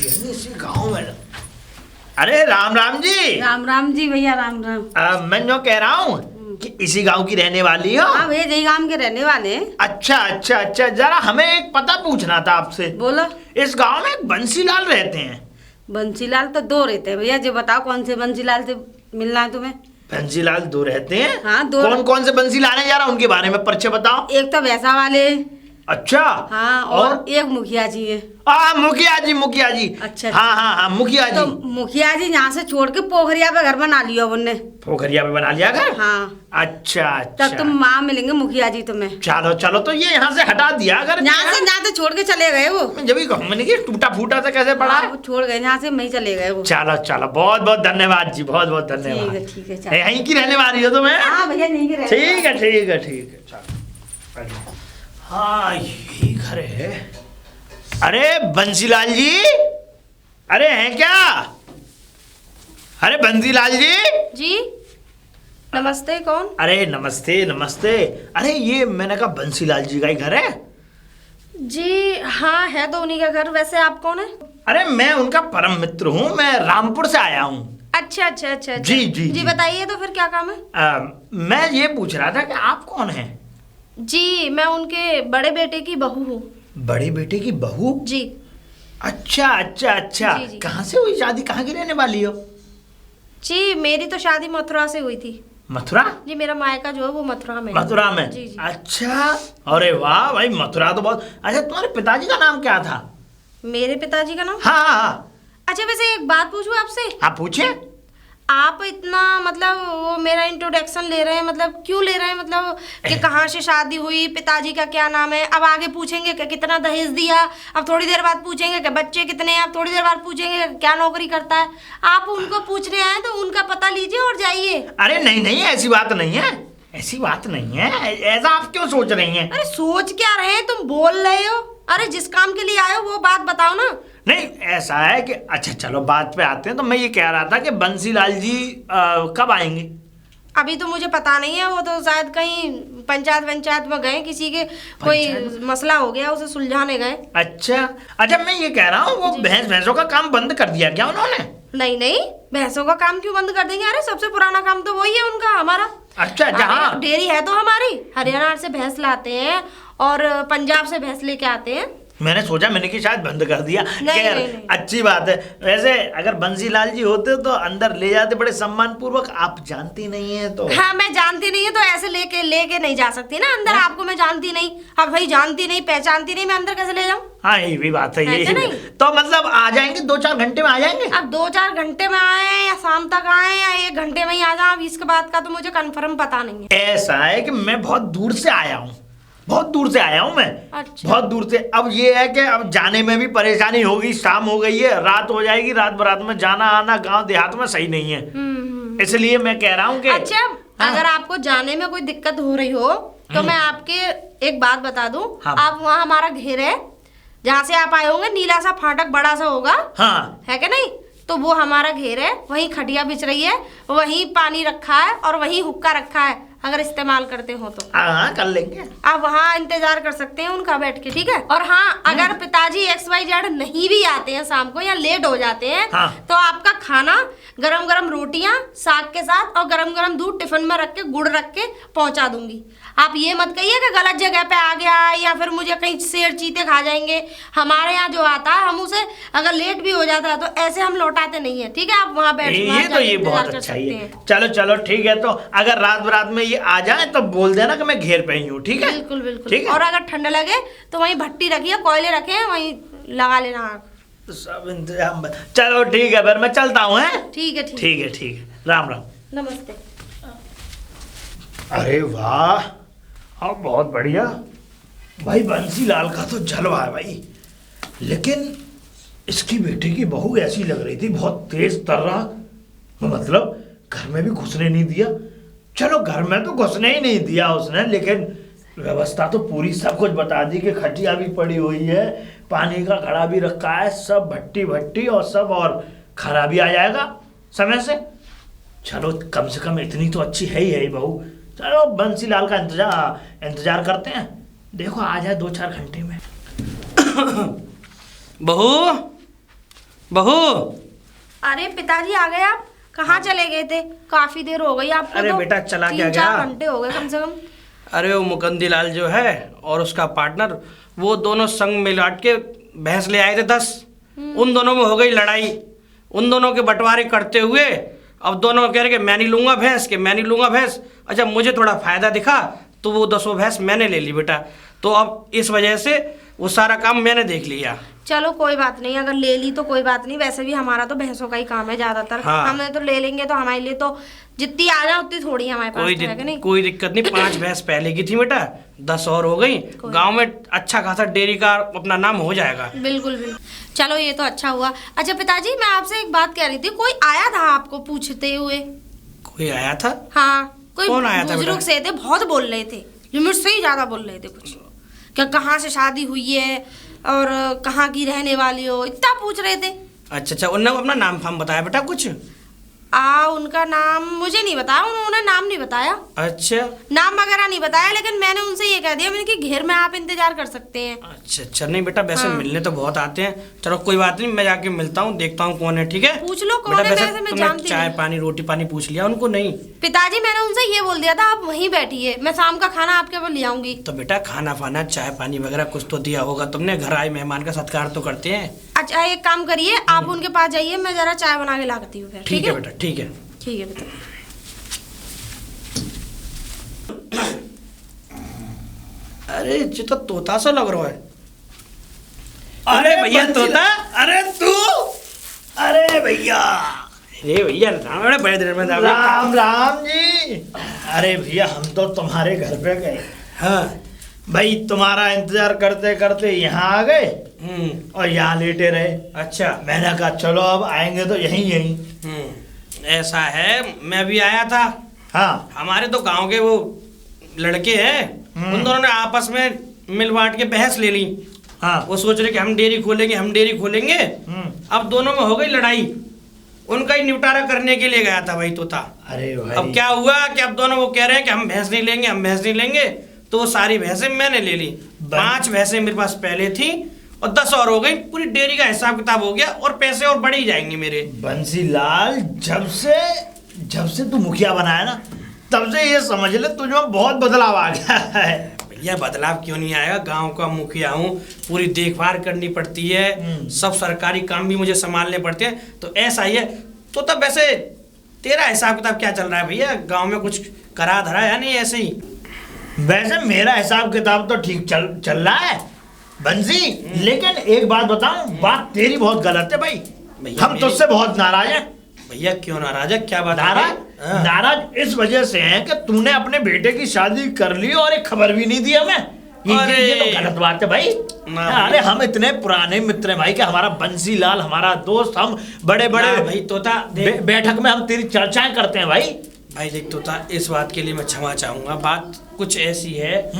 इसी गांव में। अरे राम राम जी। राम राम जी भैया, राम राम। मैं जो कह रहा हूँ कि इसी गांव की रहने वाली हो? हाँ भैया, यही गांव के रहने वाले हैं। अच्छा अच्छा अच्छा, जरा हमें एक पता पूछना था आपसे। बोलो। इस गांव में एक बंसीलाल रहते हैं। बंसीलाल तो दो रहते हैं भैया, जो बताओ कौन से बंसीलाल से मिलना है तुम्हें? बंसीलाल दो रहते हैं? हाँ, दो। कौन कौन से बंसीलाल हैं, जरा उनके बारे में परिचय बताओ। एक तो वैसा वाले। अच्छा। हाँ, और एक मुखिया जी है। मुखिया जी, मुखिया जी। अच्छा। हाँ हाँ हाँ, मुखिया जी। तो मुखिया जी यहाँ से छोड़ के पोखरिया पे घर बना लिया उनने। पोखरिया पे बना लिया घर? हाँ। अच्छा अच्छा। तब तुम वहाँ मिलेंगे मुखिया जी तुम्हें। चलो चलो, तो ये यहाँ से हटा दिया अगर यहाँ से छोड़ के चले गए वो। जब भी मैंने कि टूटा फूटा से कैसे पड़ा? वो छोड़ गए यहाँ से, वहीं चले गए वो। चलो चलो, बहुत बहुत धन्यवाद जी, बहुत बहुत धन्यवाद। ठीक है चलो। यहीं की रहने वाली हो तुम्हें? हाँ भैया, यहीं के रहने ठीक है ठीक है ठीक है, चलो। हाँ, यही घर है। अरे बंसीलाल जी, अरे हैं क्या? अरे बंसीलाल जी। जी नमस्ते। कौन? अरे नमस्ते नमस्ते। अरे ये मैंने कहा बंसीलाल जी का ही घर है? जी हाँ, है तो उन्हीं का घर। वैसे आप कौन है? अरे मैं उनका परम मित्र हूँ, मैं रामपुर से आया हूँ। अच्छा अच्छा अच्छा। जी जी जी बताइए तो फिर क्या काम है? मैं ये पूछ रहा था कि आप कौन हैं? जी मैं उनके बड़े बेटे की बहू हूँ। बड़े बेटे की बहू? जी। अच्छा अच्छा अच्छा। जी, जी। कहाँ से हुई शादी, कहाँ की रहने वाली हो? जी मेरी तो शादी मथुरा से हुई थी। मथुरा? जी मेरा मायका जो है वो मथुरा में। मथुरा में? जी जी। अच्छा, अरे वाह भाई, मथुरा तो बहुत अच्छा। तुम्हारे पिताजी का नाम क्या था? मेरे पिताजी का नाम? हाँ हाँ हाँ। अच्छा वैसे एक बात पूछूं आपसे? आप पूछे। आप इतना मतलब वो मेरा इंट्रोडक्शन ले रहे हैं, मतलब क्यों ले रहे हैं? मतलब कि कहाँ से शादी हुई, पिताजी का क्या नाम है, अब आगे पूछेंगे कि कितना दहेज दिया, अब थोड़ी देर बाद पूछेंगे कि बच्चे कितने हैं, अब थोड़ी देर बाद पूछेंगे कि क्या नौकरी करता है। आप उनको पूछने आए तो उनका पता लीजिए और जाइए। अरे नहीं नहीं, ऐसी बात नहीं है, ऐसी बात नहीं है। ऐसा आप क्यों सोच रही हैं? अरे सोच क्या रहे हैं, तुम बोल रहे हो। अरे जिस काम के लिए आए हो वो बात बताओ ना। नहीं, ऐसा है कि अच्छा चलो बात पे आते हैं। तो मैं ये कह रहा था कि बंसीलाल जी कब आएंगे? अभी तो मुझे पता नहीं है, वो तो शायद कहीं पंचायत में गए, किसी के कोई मसला हो गया उसे सुलझाने गए। अच्छा अच्छा, मैं ये कह रहा हूँ वो भैंसों का काम बंद कर दिया क्या उन्होंने? नहीं नहीं, भैंसों का काम क्यों बंद कर देंगे? अरे सबसे पुराना काम तो वही है उनका, हमारा। अच्छा, जहाँ डेयरी है तो हमारी, हरियाणा से भैंस लाते हैं और पंजाब से भैंस लेके आते हैं। मैंने सोचा मैंने कि शायद बंद कर दिया। नहीं, नहीं। अच्छी बात है। वैसे अगर बंसीलाल जी होते तो अंदर ले जाते बड़े सम्मान पूर्वक। आप जानती नहीं है तो। हाँ मैं जानती नहीं है तो ऐसे लेके नहीं जा सकती ना अंदर। आपको मैं जानती नहीं, अब भाई जानती नहीं पहचानती नहीं, मैं अंदर कैसे ले जाऊँ? हाँ ये भी बात है, ये नहीं। तो मतलब आ जाएंगे 2-4 घंटे में आ जाएंगे? अब 2-4 घंटे में आए या शाम तक आए या 1 घंटे में ही आ जाए, अब इसके बाद का तो मुझे कंफर्म पता नहीं है। ऐसा है कि मैं बहुत दूर से आया हूँ, बहुत दूर से आया हूँ मैं। अच्छा। बहुत दूर से। अब ये है कि अब जाने में भी परेशानी होगी, शाम हो गई है, रात हो जाएगी, रात बरात में जाना आना गांव देहात में सही नहीं है। इसलिए मैं कह रहा हूँ कि अच्छा हाँ? अगर आपको जाने में कोई दिक्कत हो रही हो तो मैं आपके एक बात बता दूं। हाँ। आप वहाँ हमारा घेर है, जहाँ से आप आए होंगे, नीला सा फाटक बड़ा सा होगा। हाँ। है क्या नहीं? तो वो हमारा घेर है, वहीं खटिया बिछ रही है, वहीं पानी रखा है और वहीं हुक्का रखा है, अगर इस्तेमाल करते हो तो। हाँ कर लेंगे। आप वहाँ इंतजार कर सकते हैं उनका बैठ के, ठीक है? और हाँ, अगर पिताजी XYZ नहीं भी आते हैं शाम को या लेट हो जाते हैं, हाँ। तो आपका खाना गरम गरम रोटियां साग के साथ और गरम गरम दूध टिफिन में रख के गुड़ रख के पहुंचा दूंगी। आप ये मत कहिए कि गलत जगह पे आ गया या फिर मुझे कहीं शेर चीते खा जाएंगे। हमारे यहाँ जो आता है हम उसे अगर लेट भी हो जाता है तो ऐसे हम लौटाते नहीं है, ठीक है? आप वहाँ बैठ ये बहुत अच्छा है। चलो चलो ठीक है। तो अगर रात में ये आ जाए तो बोल देना कि मैं घेर पे ही हूँ, ठीक है? बिल्कुल बिल्कुल। ठीक है? और अगर ठंड लगे तो वहीं भट्टी रखिए, कोयले रखे हैं, वहीं लगा लेना आग। सब इंतजाम। चलो ठीक है, फिर मैं चलता हूँ। ठीक है ठीक है। राम राम। नमस्ते। अरे वाह, हाँ बहुत बढ़िया भाई। बंसीलाल का तो जलवा है भाई, लेकिन इसकी बेटी की बहू ऐसी लग रही थी, बहुत तेज तर्रा, मतलब घर में भी घुसने नहीं दिया। चलो घर में तो घुसने ही नहीं दिया उसने, लेकिन व्यवस्था तो पूरी सब कुछ बता दी कि खटिया भी पड़ी हुई है, पानी का घड़ा भी रखा है, सब भट्टी और सब, और खाना भी आ जाएगा समय से। चलो कम से कम इतनी तो अच्छी है ही बहू। चलो बंसीलाल का इंतजार करते हैं, देखो आ जाए 2-4 घंटे में। बहू बहू। अरे पिताजी आ गए आप? कहाँ चले गए थे? काफी देर हो गई आपको। अरे तो बेटा चला क्या 3-4 गया? घंटे हो गए कम से कम। अरे वो मुकंदीलाल जो है और उसका पार्टनर, वो दोनों संग मिलाट के भैंस ले आए थे 10। उन दोनों में हो गई लड़ाई। उन दोनों के बंटवारे करते हुए अब दोनों कह रहे कि मैं नहीं लूंगा भैंस, के मैं नहीं लूंगा भैंस। अच्छा मुझे थोड़ा फायदा दिखा तो वो 10 भैंस मैंने ले ली बेटा। तो अब इस वजह से वो सारा काम मैंने देख लिया। चलो कोई बात नहीं, अगर ले ली तो कोई बात नहीं। वैसे भी हमारा तो भैंसों का ही काम है ज्यादातर। हाँ। हमें तो ले लेंगे तो हमारे लिए तो जितनी आ जाए उतनी थोड़ी हमारे पास तो है कि नहीं। कोई दिक्कत नहीं। 5 भैंस पहले की थी बेटा, 10 और हो गई। गांव में अच्छा खासा डेयरी का अपना नाम हो जाएगा। बिल्कुल बिल्कुल। चलो ये तो अच्छा हुआ। अच्छा पिताजी मैं आपसे एक बात कह रही थी, कोई आया था आपको पूछते हुए? कोई आया था? हाँ कोई कौन आया था बुजुर्ग बेटा? से थे, बहुत बोल रहे थे, जो मुझसे ही ज्यादा बोल रहे थे। कुछ क्या कहाँ से शादी हुई है और कहाँ की रहने वाली हो, इतना पूछ रहे थे। अच्छा उन्होंने अपना नाम फाम बताया बेटा कुछ? उनका नाम मुझे नहीं बताया, उन्होंने नाम नहीं बताया। अच्छा नाम वगैरह नहीं बताया, लेकिन मैंने उनसे ये कह दिया मैंने कि घर में आप इंतजार कर सकते हैं। अच्छा नहीं बेटा, वैसे हाँ। मिलने तो बहुत आते हैं। चलो कोई बात नहीं, मैं जाके मिलता हूँ, देखता हूँ कौन है। ठीक है पूछ लो कौन बेटा। है, वैसे वैसे मैं तुमने जानती चाय नहीं। पानी रोटी पानी पूछ लिया उनको? नहीं पिताजी मैंने उनसे ये बोल दिया था आप वहीं बैठिए, मैं शाम का खाना आपके पास ले आऊंगी। तो बेटा खाना फाना चाय पानी वगैरह कुछ तो दिया होगा तुमने, घर आए मेहमान का सत्कार तो करते हैं। अच्छा एक काम करिए, आप उनके पास जाइए, मैं जरा चाय बना के लाती हूँ। ठीक है बेटा, ठीक है। ठीक है बेटा। अरे ये तो तोता सा लग रहा है। अरे भैया तोता। अरे तू, अरे भैया, अरे भैया राम, बड़े दिन में राम राम जी। अरे भैया हम तो तुम्हारे घर पे गए। हाँ भाई तुम्हारा इंतजार करते करते यहाँ आ गए और यहाँ लेटे रहे। अच्छा मैंने कहा चलो अब आएंगे तो यहीं। ऐसा है, मैं भी आया था। हाँ हमारे तो गांव के वो लड़के हैं, उन दोनों ने आपस में मिल बांट के बहस ले ली। हाँ वो सोच रहे कि हम डेयरी खोलेंगे, हम डेयरी खोलेंगे। अब दोनों में हो गई लड़ाई, उनका ही निपटारा करने के लिए गया था भाई तोता। अरे भाई अब क्या हुआ कि अब दोनों वो कह रहे हैं कि हम भैंस नहीं लेंगे, हम भैंस नहीं लेंगे। तो वो सारी भैंसें मैंने ले ली। 5 भैंसें मेरे पास पहले थी और 10 और हो गई। पूरी डेयरी का हिसाब किताब हो गया और पैसे और बढ़ ही जाएंगे मेरे। बंसीलाल, जब से तू मुखिया बना है ना, तब से ये समझ ले तुझमें बहुत बदलाव आ गया है। भैया बदलाव क्यों नहीं आएगा, गांव का मुखिया हूँ, पूरी देखभाल करनी पड़ती है, सब सरकारी काम भी मुझे संभालने पड़ते हैं। तो ऐसा ही है। तो तब वैसे तेरा हिसाब किताब क्या चल रहा है भैया? गांव में कुछ करा धरा है नहीं ऐसे ही? वैसे मेरा हिसाब किताब तो ठीक चल रहा है बंसी, लेकिन एक बात बताऊं, बात तेरी बहुत गलत है भाई। भैया हम तुझसे बहुत नाराज हैं। भैया क्यों नाराज है, क्या बात नाराज है? नाराज इस वजह से है कि तूने अपने बेटे की शादी कर ली और एक खबर भी नहीं दी हमें। ये तो गलत बात है भाई। अरे हम इतने पुराने मित्र हैं भाई कि हमारा बंसीलाल हमारा दोस्त, हम बड़े बड़े भाई तोता बैठक में हम तेरी चर्चाएं करते हैं भाई। भाई देख तोता, इस बात के लिए मैं क्षमा चाहूंगा। बात कुछ ऐसी है,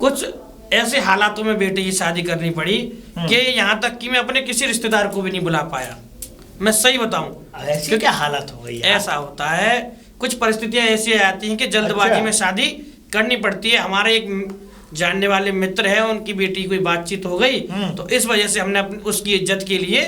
कुछ ऐसे हालातों में बेटे की शादी करनी पड़ी कि यहाँ तक कि मैं अपने किसी रिश्तेदार को भी नहीं बुला पाया। मैं सही बताऊं, ऐसी क्या हालत हो गई? ऐसा होता है, कुछ परिस्थितियां ऐसी आती हैं कि जल्दबाजी में शादी करनी पड़ती है। हमारे एक जानने वाले मित्र हैं, उनकी बेटी की कोई बातचीत हो गई, तो इस वजह से हमने उसकी इज्जत के लिए,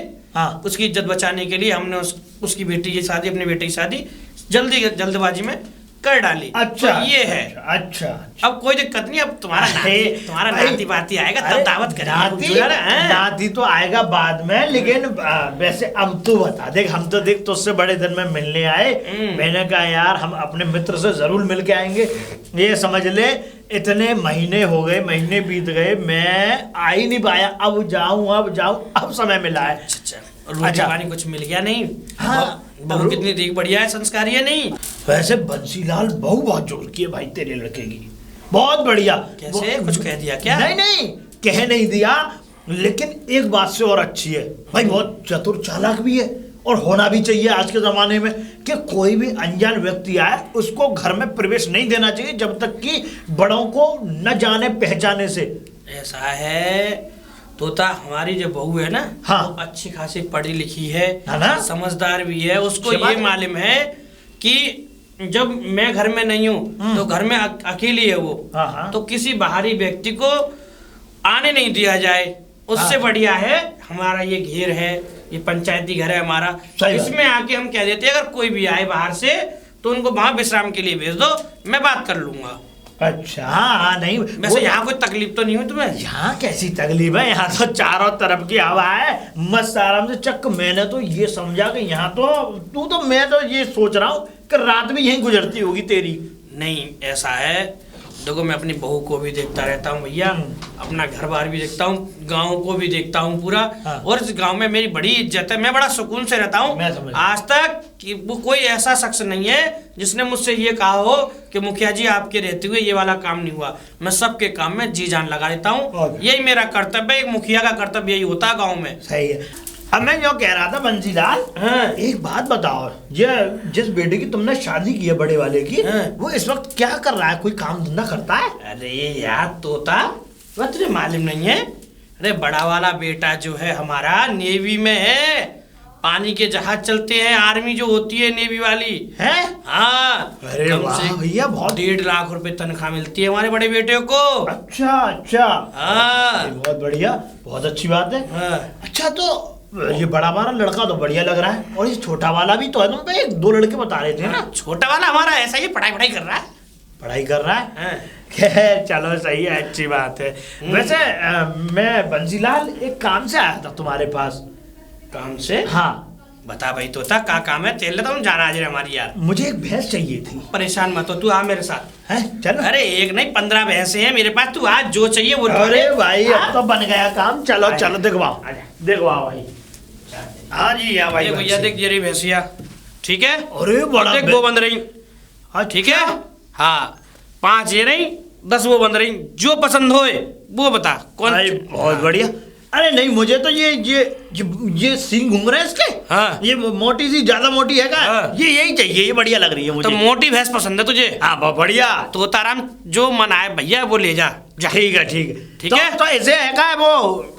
उसकी इज्जत बचाने के लिए हमने उसकी बेटी की शादी, अपने बेटे की शादी जल्दबाजी में कर डाली। अच्छा तो ये है। अच्छा अब कोई दिक्कत नहीं, अब तुम्हारा नाती बाती आएगा तब दावत करेंगे। नाती तो आएगा बाद में, लेकिन वैसे अब तू बता, देख हम तो देख तुझसे बड़े दिन में मिलने आए। मैंने कहा यार हम अपने मित्र से जरूर मिल के आएंगे। ये समझ ले इतने महीने हो गए, महीने बीत गए, मैं आ ही नहीं पाया। अब जाऊं अब समय मिला है। रोटी पानी कुछ मिल गया नहीं? हाँ, बहू कितनी देख बढ़िया है, संस्कारी है नहीं? वैसे बंसीलाल बहू बहुत जोर की है भाई तेरे लड़के की, बहुत बढ़िया। कैसे, कुछ कह दिया क्या? नहीं कह नहीं दिया, लेकिन एक बात से और अच्छी है भाई, बहुत चतुर चालाक भी है। और होना भी चाहिए आज के जमाने में कि कोई भी अनजान व्यक्ति आए उसको घर में प्रवेश नहीं देना चाहिए जब तक कि बड़ों को न जाने पहचाने से। ऐसा है तोता, हमारी जो बहू है ना, हाँ, अच्छी खासी पढ़ी लिखी है ना, समझदार भी है। उसको ये मालूम है कि जब मैं घर में नहीं हूँ तो घर में अकेली है वो, तो किसी बाहरी व्यक्ति को आने नहीं दिया जाए। उससे बढ़िया है हमारा ये घेर है, ये पंचायती घर है हमारा, सही बात। इसमें आके हम कह देते हैं अगर कोई भी आए बाहर से तो उनको वहां विश्राम के लिए भेज दो, मैं बात कर लूंगा। अच्छा हाँ नहीं वैसे यहाँ कोई तकलीफ तो नहीं हुई तुम्हें? यहाँ कैसी तकलीफ है, यहाँ तो चारों तरफ की हवा है, मस्त आराम से चक। मैंने तो ये समझा कि यहाँ तो मैं तो ये सोच रहा हूँ कि रात भी यहीं गुजरती होगी तेरी। नहीं ऐसा है, देखो मैं अपनी बहू को भी देखता रहता हूँ भैया, अपना घर बार भी देखता हूँ, गांव को भी देखता हूँ पूरा। हाँ। और इस गांव में मेरी बड़ी इज्जत है, मैं बड़ा सुकून से रहता मैं समझ हूँ। गया। आज तक कि वो कोई ऐसा शख्स नहीं है जिसने मुझसे ये कहा हो कि मुखिया जी आपके रहते हुए ये वाला काम नहीं हुआ। मैं सबके काम में जी जान लगा देता हूँ, ओके। यही मेरा कर्तव्य है, एक मुखिया का कर्तव्य यही होता है गाँव में। सही है। अब मैं जो कह रहा था बंसीलाल, हाँ। एक बात बताओ, ये जिस बेटे की तुमने शादी की है बड़े वाले की, हाँ। वो इस वक्त क्या कर रहा है? कोई काम धंधा करता है? अरे यार तोता, वह तुझे मालूम नहीं है? अरे बड़ा वाला बेटा जो है हमारा नेवी में है, पानी के जहाज चलते हैं, आर्मी जो होती है नेवी वाली है। हाँ। अरे कम वाह से भैया, बहुत 1.5 लाख रुपए तनख्वाह मिलती है हमारे बड़े बेटे को। अच्छा अच्छा। हाँ। ये बहुत बढ़िया, बहुत अच्छी बात है। हाँ। अच्छा तो ये बड़ा वाला लड़का तो बढ़िया लग रहा है, और ये छोटा वाला भी तो है, तुम पे 2 लड़के बता रहे थे ना? छोटा वाला हमारा ऐसा ही पढ़ाई कर रहा है। पढ़ाई कर रहा है? हाँ। खैर चलो सही है, अच्छी बात है। वैसे मैं बंसीलाल एक काम से आया था तुम्हारे पास। काम से? हाँ। बता भाई तोता, क्या काम है? तेल लेता हूँ, जाना आज हमारी यार। मुझे एक भैंस चाहिए थी। परेशान मत हो, तू आ मेरे साथ। है चलो। अरे एक नहीं 15 भैंसे हैं मेरे पास, तू आज जो चाहिए वो ढूंढ ले। अरे भाई अब तो बन गया काम, चलो आजा। चलो दिखवाओ, दिखवाओ भाई। हाँ जी हाँ भाई। ये भैया देख ये रही भैंसिया, ठीक है? अरे बड़ा देख वो बंद रही, हाँ ठीक है? हाँ 5 ये रही, 10 वो बंद रही, जो पसंद होए वो बता कौन। भाई बहुत बढ़िया। अरे नहीं मुझे तो ये सींग घूम रहे हैं इसके। हाँ। ये मोटी सी, ज्यादा मोटी है क्या? हाँ। ये यही चाहिए, ये बढ़िया लग रही है मुझे। तो मोटी भैंस पसंद है तुझे? हाँ बहुत बढ़िया। तो ताराम जो मन आए भैया वो ले जा। ठीक है ठीक है ठीक तो, है? तो ऐसे है क्या, वो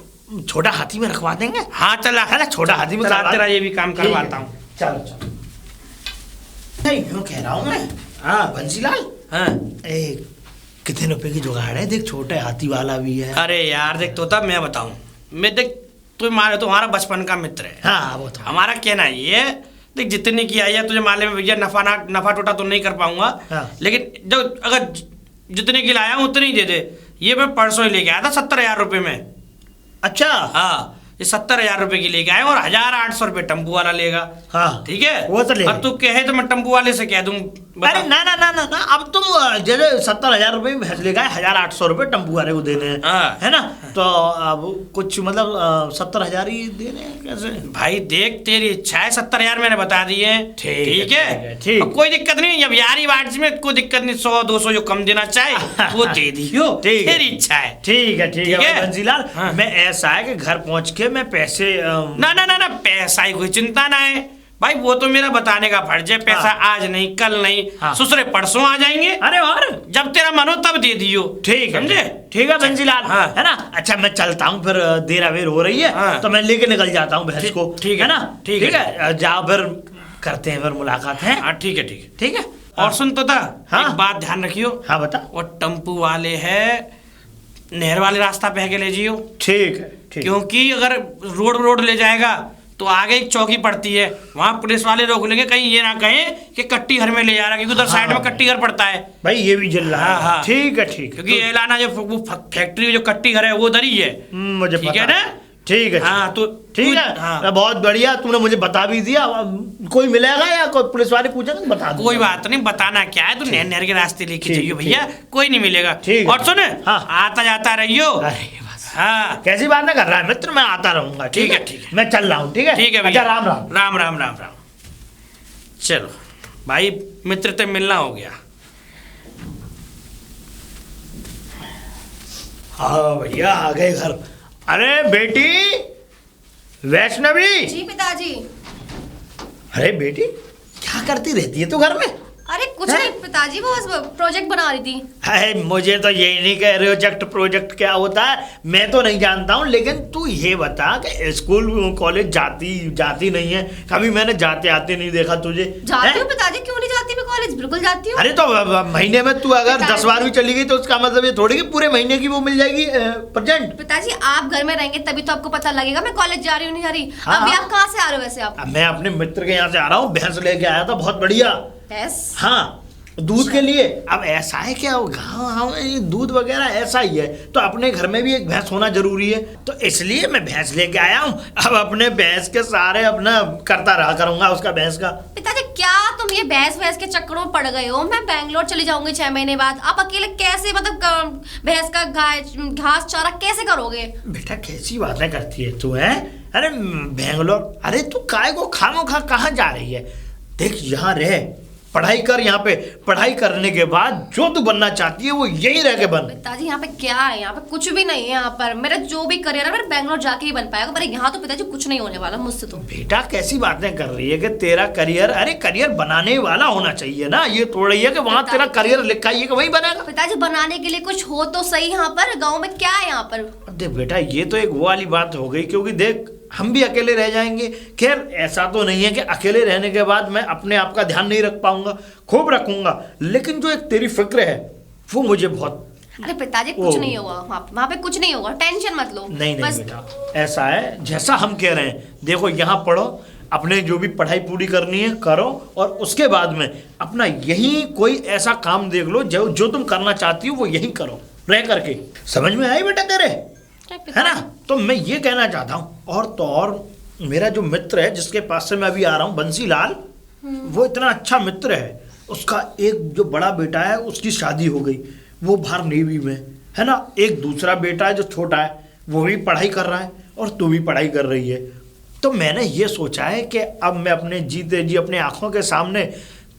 छोटा हाथी में रखवा देंगे? हाँ चला है ना, छोटा हाथी में चला, करवा- तेरा ये भी काम ठीक है। करवाता हूँ। चलो चलो। नहीं क्यों कह रहा हूँ मैं, हाँ बंसीलाल, हाँ। कितने रुपए की जुगाड़ है? देख छोटे हाथी वाला भी है। अरे यार देख तोता, मैं बताऊं, मैं देख तुम्हारा बचपन का मित्र है। हाँ वो तो। हमारा कहना ये है, देख जितनी की आई है तुझे मालूम है भैया, नफा टोटा तो नहीं कर पाऊंगा। हाँ। लेकिन जो अगर जितने की लाया हूं उतनी ही दे दे। ये मैं परसों ही लेके आया था 70,000 रुपए में। अच्छा। हाँ ये 70,000 रुपए की लेके आए और 1,800 रुपए टेम्पू वाला लेगा। हाँ ठीक है, वो तो ले। और तू कहे तो मैं टेम्पू वाले से कह दूं। अरे ना ना ना ना ना, अब तुम जैसे 70,000 रुपए में भैंस लेगा, 1,800 रुपए टम्पू वाले को देने हैं, हाँ। है ना? तो अब कुछ मतलब 70,000 ही देने हैं कैसे? भाई देख तेरी इच्छा है, 70,000 मैंने बता दिए। ठीक है ठीक। अब कोई दिक्कत नहीं, अब यारी वार्ड में कोई दिक्कत नहीं, 100-200 जो कम देना चाहे वो दे दियो, ठीक है। तेरी इच्छा है। ठीक है ठीक है? बंसीलाल, हाँ। मैं ऐसा है कि घर पहुंच के मैं पैसे ना ना ना ना, पैसा ही कोई चिंता ना है भाई, वो तो मेरा बताने का फर्ज है। पैसा हाँ। आज नहीं, कल नहीं, हाँ। ससुरे परसों आ जाएंगे। अरे और जब तेरा मन हो तब दे दियो। ठीक है समझे? ठीक है बंसीलाल, हाँ। है ना? अच्छा मैं चलता हूँ फिर, देर अवेर हो रही है। हाँ। तो मैं लेके निकल जाता हूँ भैंस को। ठीक है ना? ठीक है। जाओ फिर, करते हैं फिर मुलाकात है। हाँ ठीक है ठीक है। ठीक है। और सुन तो था, हाँ। एक बात ध्यान रखियो। हाँ बता। वो टेम्पू वाले है नहर वाले रास्ता पे के ले जियो, ठीक है ठीक। क्योंकि अगर रोड ले जाएगा तो आगे एक चौकी पड़ती है, वहां पुलिस वाले रोक लेंगे, कहीं ये ना कहें कि कट्टी घर में ले जा रहा है, क्योंकि उधर साइड में कट्टी घर पड़ता है। भाई ये भी जल रहा है। हाँ, हाँ। ठीक है ठीक है। क्योंकि एलाना जो वो फैक्ट्री जो कट्टी घर है वो उधर ही है। मुझे ठीक पता है ना? ठीक है। हाँ तो ठीक है। हाँ। बहुत बढ़िया, तूने मुझे बता भी दिया। अब कोई मिलेगा या कोई पुलिस वाले पूछेंगे, बता दूंगा। कोई बात नहीं, बताना क्या है, तू नहर के रास्ते लेके ठीक, जाइयो भैया, कोई नहीं मिलेगा। ठीक है। और सुन, हाँ। आता जाता रहियो। अरे बस, हाँ कैसी बातें कर रहा है मित्र, मैं आता रहूंगा। ठीक है, ठीक है। मैं चल रहा हूँ। ठीक है ठीक है अच्छा, भैया। राम राम। राम राम राम राम। चलो भाई, मित्र से मिलना हो गया। हाँ भैया आ गए घर। अरे बेटी वैष्णवी। जी पिताजी। अरे बेटी क्या करती रहती है तू घर में? अरे कुछ नहीं पिताजी, वो बस प्रोजेक्ट बना रही थी। है, मुझे तो यही नहीं कह रहे हो प्रोजेक्ट क्या होता है, मैं तो नहीं जानता हूँ। लेकिन तू ये बता कि स्कूल कॉलेज जाती नहीं है, कभी मैंने जाते आते नहीं देखा तुझे। जाती हूँ पिताजी, क्यों नहीं जाती मैं कॉलेज, बिल्कुल जाती हूँ। अरे तो महीने में तू अगर 10 बार भी चली गई तो उसका मतलब ये थोड़ी कि पूरे महीने की वो मिल जाएगी प्रेजेंट। पिताजी आप घर में रहेंगे तभी तो आपको पता लगेगा मैं कॉलेज जा रही हूँ नहीं जा रही। हाँ, अभी आप कहाँ से आ रहे हो वैसे? आप? मैं अपने मित्र के यहाँ से आ रहा हूँ, भैंस लेके आया था बहुत बढ़िया। भैंस? हाँ, दूध के लिए। अब ऐसा है क्या, गाँव ये दूध वगैरह ऐसा ही है, तो अपने घर में भी एक भैंस होना जरूरी है, तो इसलिए मैं भैंस लेके आया हूँ। अब अपने भैंस के सारे अपना करता रहा करूंगा उसका भैंस का। पिताजी क्या तुम ये भैंस के चक्करों में पड़ गए हो? मैं बैंगलोर चली जाऊंगी 6 महीने बाद, आप अकेले कैसे मतलब भैंस का घास चारा कैसे करोगे? बेटा कैसी बातें करती है तू, है? अरे बैंगलोर, अरे तू काय को खामो खा कहाँ जा रही है? देख यहाँ रह, पढ़ाई कर, यहाँ पे पढ़ाई करने के बाद जो तू बनना चाहती है वो यही रह के बन। पिताजी यहाँ पे क्या है? यहाँ पे कुछ भी नहीं है। यहाँ पर मेरा जो भी करियर है मेरा बैंगलोर जाके ही बन पाएगा, पर यहाँ तो पिताजी कुछ नहीं होने वाला मुझसे तो। बेटा कैसी बातें कर रही है कि तेरा करियर, अरे करियर बनाने वाला होना चाहिए ना, ये थोड़ी है कि वहाँ तेरा करियर लिखा है कि वही बनेगा। पिताजी बनाने के लिए कुछ हो तो सही यहाँ पर, गाँव में क्या है यहाँ पर? देख बेटा ये तो एक वो वाली बात हो गई, क्योंकि देख हम भी अकेले रह जाएंगे। खैर ऐसा तो नहीं है कि अकेले रहने के बाद मैं अपने आप का ध्यान नहीं रख पाऊंगा, खूब रखूंगा, लेकिन जो एक तेरी फिक्र है वो मुझे बहुत। अरे पिताजी कुछ नहीं होगा वहाँ पे कुछ नहीं होगा, टेंशन मत लो। नहीं बेटा ऐसा है जैसा हम कह रहे हैं, देखो यहाँ पढ़ो, अपने जो भी पढ़ाई पूरी करनी है करो, और उसके बाद में अपना यही कोई ऐसा काम देख लो जो तुम करना चाहती हो वो यही करो रह करके। समझ में आई बेटा तेरे, है ना? तो मैं ये कहना चाहता हूँ, और तो और मेरा जो मित्र है जिसके पास से मैं अभी आ रहा हूँ, बंसीलाल, वो इतना अच्छा मित्र है। उसका एक जो बड़ा बेटा है उसकी शादी हो गई, वो बाहर नेवी में है ना। एक दूसरा बेटा है जो छोटा है वो भी पढ़ाई कर रहा है, और तू भी पढ़ाई कर रही है। तो मैंने ये सोचा है कि अब मैं अपने जीते जी अपने आंखों के सामने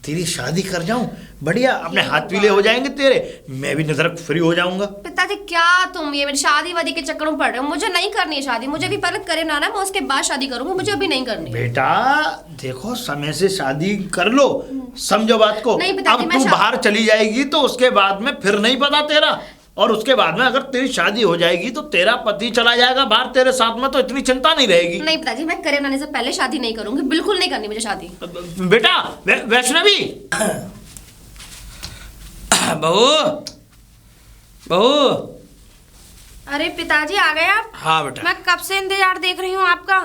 तेरी शादी कर जाऊं, बढ़िया, अपने हाथ पीले हो जाएंगे तेरे, मैं भी नजर फ्री हो जाऊंगा। पिताजी क्या तुम ये मेरी शादी वादी के चक्कर में पड़ रहे हो? मुझे नहीं करनी है शादी, मुझे भी पहले करे ना, मैं उसके बाद शादी करूंगी, मुझे अभी नहीं करनी। बेटा देखो समय से शादी कर लो, समझो बात को। अब तू बाहर चली जाएगी तो उसके बाद में फिर नहीं पता तेरा, और उसके बाद में अगर तेरी शादी हो जाएगी तो तेरा पति चला जाएगा बाहर तेरे साथ में, तो इतनी चिंता नहीं रहेगी। नहीं पिताजी मैं करे बनाने से पहले शादी नहीं करूंगी, बिल्कुल नहीं करनी मुझे शादी। बेटा वैष्णवी, बहू बहू। अरे पिताजी आ गए आप? हाँ बेटा। मैं कब से इंतजार देख रही हूँ आपका।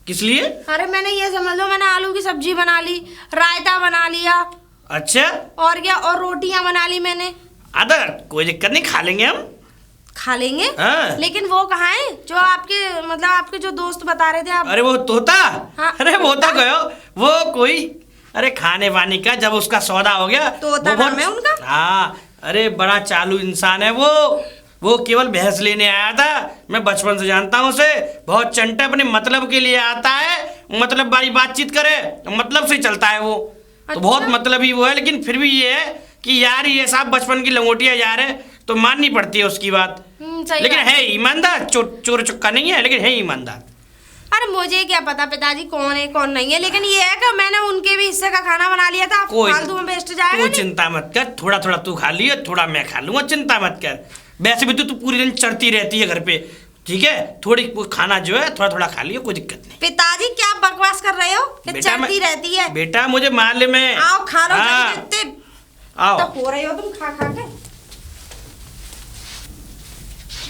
किस लिए? अरे मैंने ये समझ लो, मैंने आलू की सब्जी बना ली, रायता बना लिया। अच्छा। और क्या, और रोटियां बना ली मैंने। अदर कोई दिक्कत नहीं, खा लेंगे हम। खा लेंगे? हाँ। लेकिन वो कहाँ है जो आपके मतलब आपके जो दोस्त बता रहे थे आप? अरे वो तोता। हाँ। अरे वो तो गयो, वो कोई अरे खाने वाने का जब उसका सौदा हो गया तोता नाम है उनका? हाँ, अरे बड़ा चालू इंसान है वो केवल भैंस लेने आया था। मैं बचपन से जानता हूँ उसे, बहुत चंटा, अपने मतलब के लिए आता है, मतलब वाली बातचीत करे, मतलब से चलता है वो। तो बहुत मतलबी वो है, लेकिन फिर भी ये है कि यार ये सब बचपन की लंगोटियां यार है, तो माननी पड़ती है उसकी बात। लेकिन है ईमानदार, चोर चुक्का नहीं है, लेकिन है ईमानदार। अरे मुझे क्या पता पिताजी कौन है कौन नहीं है, लेकिन ये है कि मैंने उनके भी हिस्से का खाना बना लिया था, फालतू में वेस्ट जाएगा। तू चिंता मत कर, थोड़ा थोड़ा तू खा लियो, थोड़ा मैं खा लूंगा, चिंता मत कर। वैसे भी तू पूरी दिन चढ़ती रहती है घर पे, ठीक है? थोड़ी खाना जो है थोड़ा थोड़ा खा लियो, कोई दिक्कत नहीं। पिताजी क्या बकवास कर रहे हो? चढ़ती रहती है। बेटा मुझे मालूम है। आओ खा लो। आओ। तो हो रही हो तुम खा खा के।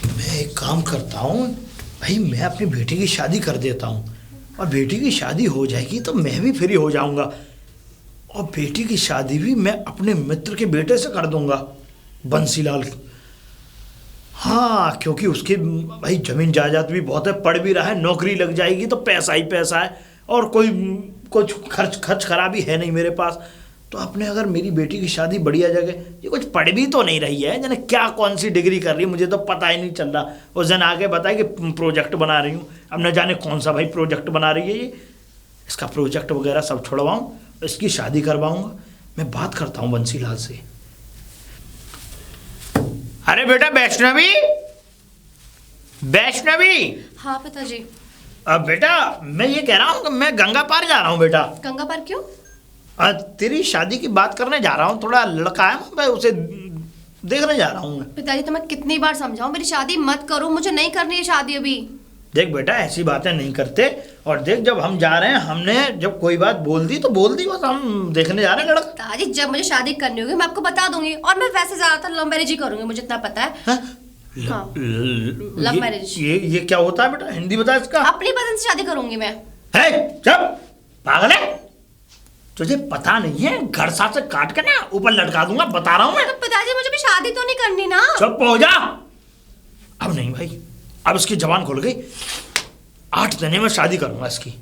मैं एक काम करता हूँ भाई, मैं अपनी बेटी की शादी कर देता हूँ, और बेटी की शादी हो जाएगी तो मैं भी फ्री हो जाऊंगा, और बेटी की शादी भी मैं अपने मित्र के बेटे से कर दूंगा, बंसीलाल। हाँ, क्योंकि उसकी भाई जमीन जायदाद भी बहुत है, पढ़ भी रहा है, नौकरी लग जाएगी तो पैसा ही पैसा है, और कोई कुछ खर्च खराबी है नहीं मेरे पास। तो अपने अगर मेरी बेटी की शादी बढ़िया जगह, ये कुछ पढ़ भी तो नहीं रही है, जाने क्या कौन सी डिग्री कर रही है, मुझे तो पता ही नहीं चल रहा। उस दिन आके बताया कि प्रोजेक्ट बना रही हूँ, अब न जाने कौन सा भाई प्रोजेक्ट बना रही है ये, इसका प्रोजेक्ट वगैरह सब छोड़वाऊँ, इसकी शादी करवाऊँगा। मैं बात करता हूँ बंसीलाल से। अरे बेटा वैष्णवी, हाँ पिताजी। अब बेटा मैं ये कह रहा हूँ कि मैं गंगा पार जा रहा हूँ बेटा। गंगा पार क्यों? तेरी शादी की बात करने जा रहा हूँ, थोड़ा लड़का है मैं उसे देखने जा रहा हूँ मैं। पिताजी तो मैं कितनी बार समझाऊं मेरी शादी मत करो, मुझे नहीं करनी है शादी अभी। देख बेटा ऐसी बातें नहीं करते, और देख जब हम जा रहे हैं, हमने जब कोई बात बोल दी तो बोल दी, बस हम देखने जा रहे हैं लड़का। पिताजी जब मुझे शादी करनी होगी मैं आपको बता दूंगी, और मैं वैसे ज्यादातर लव मैरिज ही करूंगी, मुझे इतना पता है। हाँ? हाँ। Love marriage. ये क्या होता है बेटा, हिंदी बता इसका। अपनी पसंद से शादी करूंगी मैं। है चुप, पागल है, तुझे पता नहीं है, घर साथ से काट के ना ऊपर लटका दूंगा, बता रहा हूँ मैं। तो पिताजी मुझे भी शादी तो नहीं करनी ना। चुप हो जा। अब नहीं भाई, अब इसकी जबान खुल गई। 8 दिन में शादी करूंगा इसकी,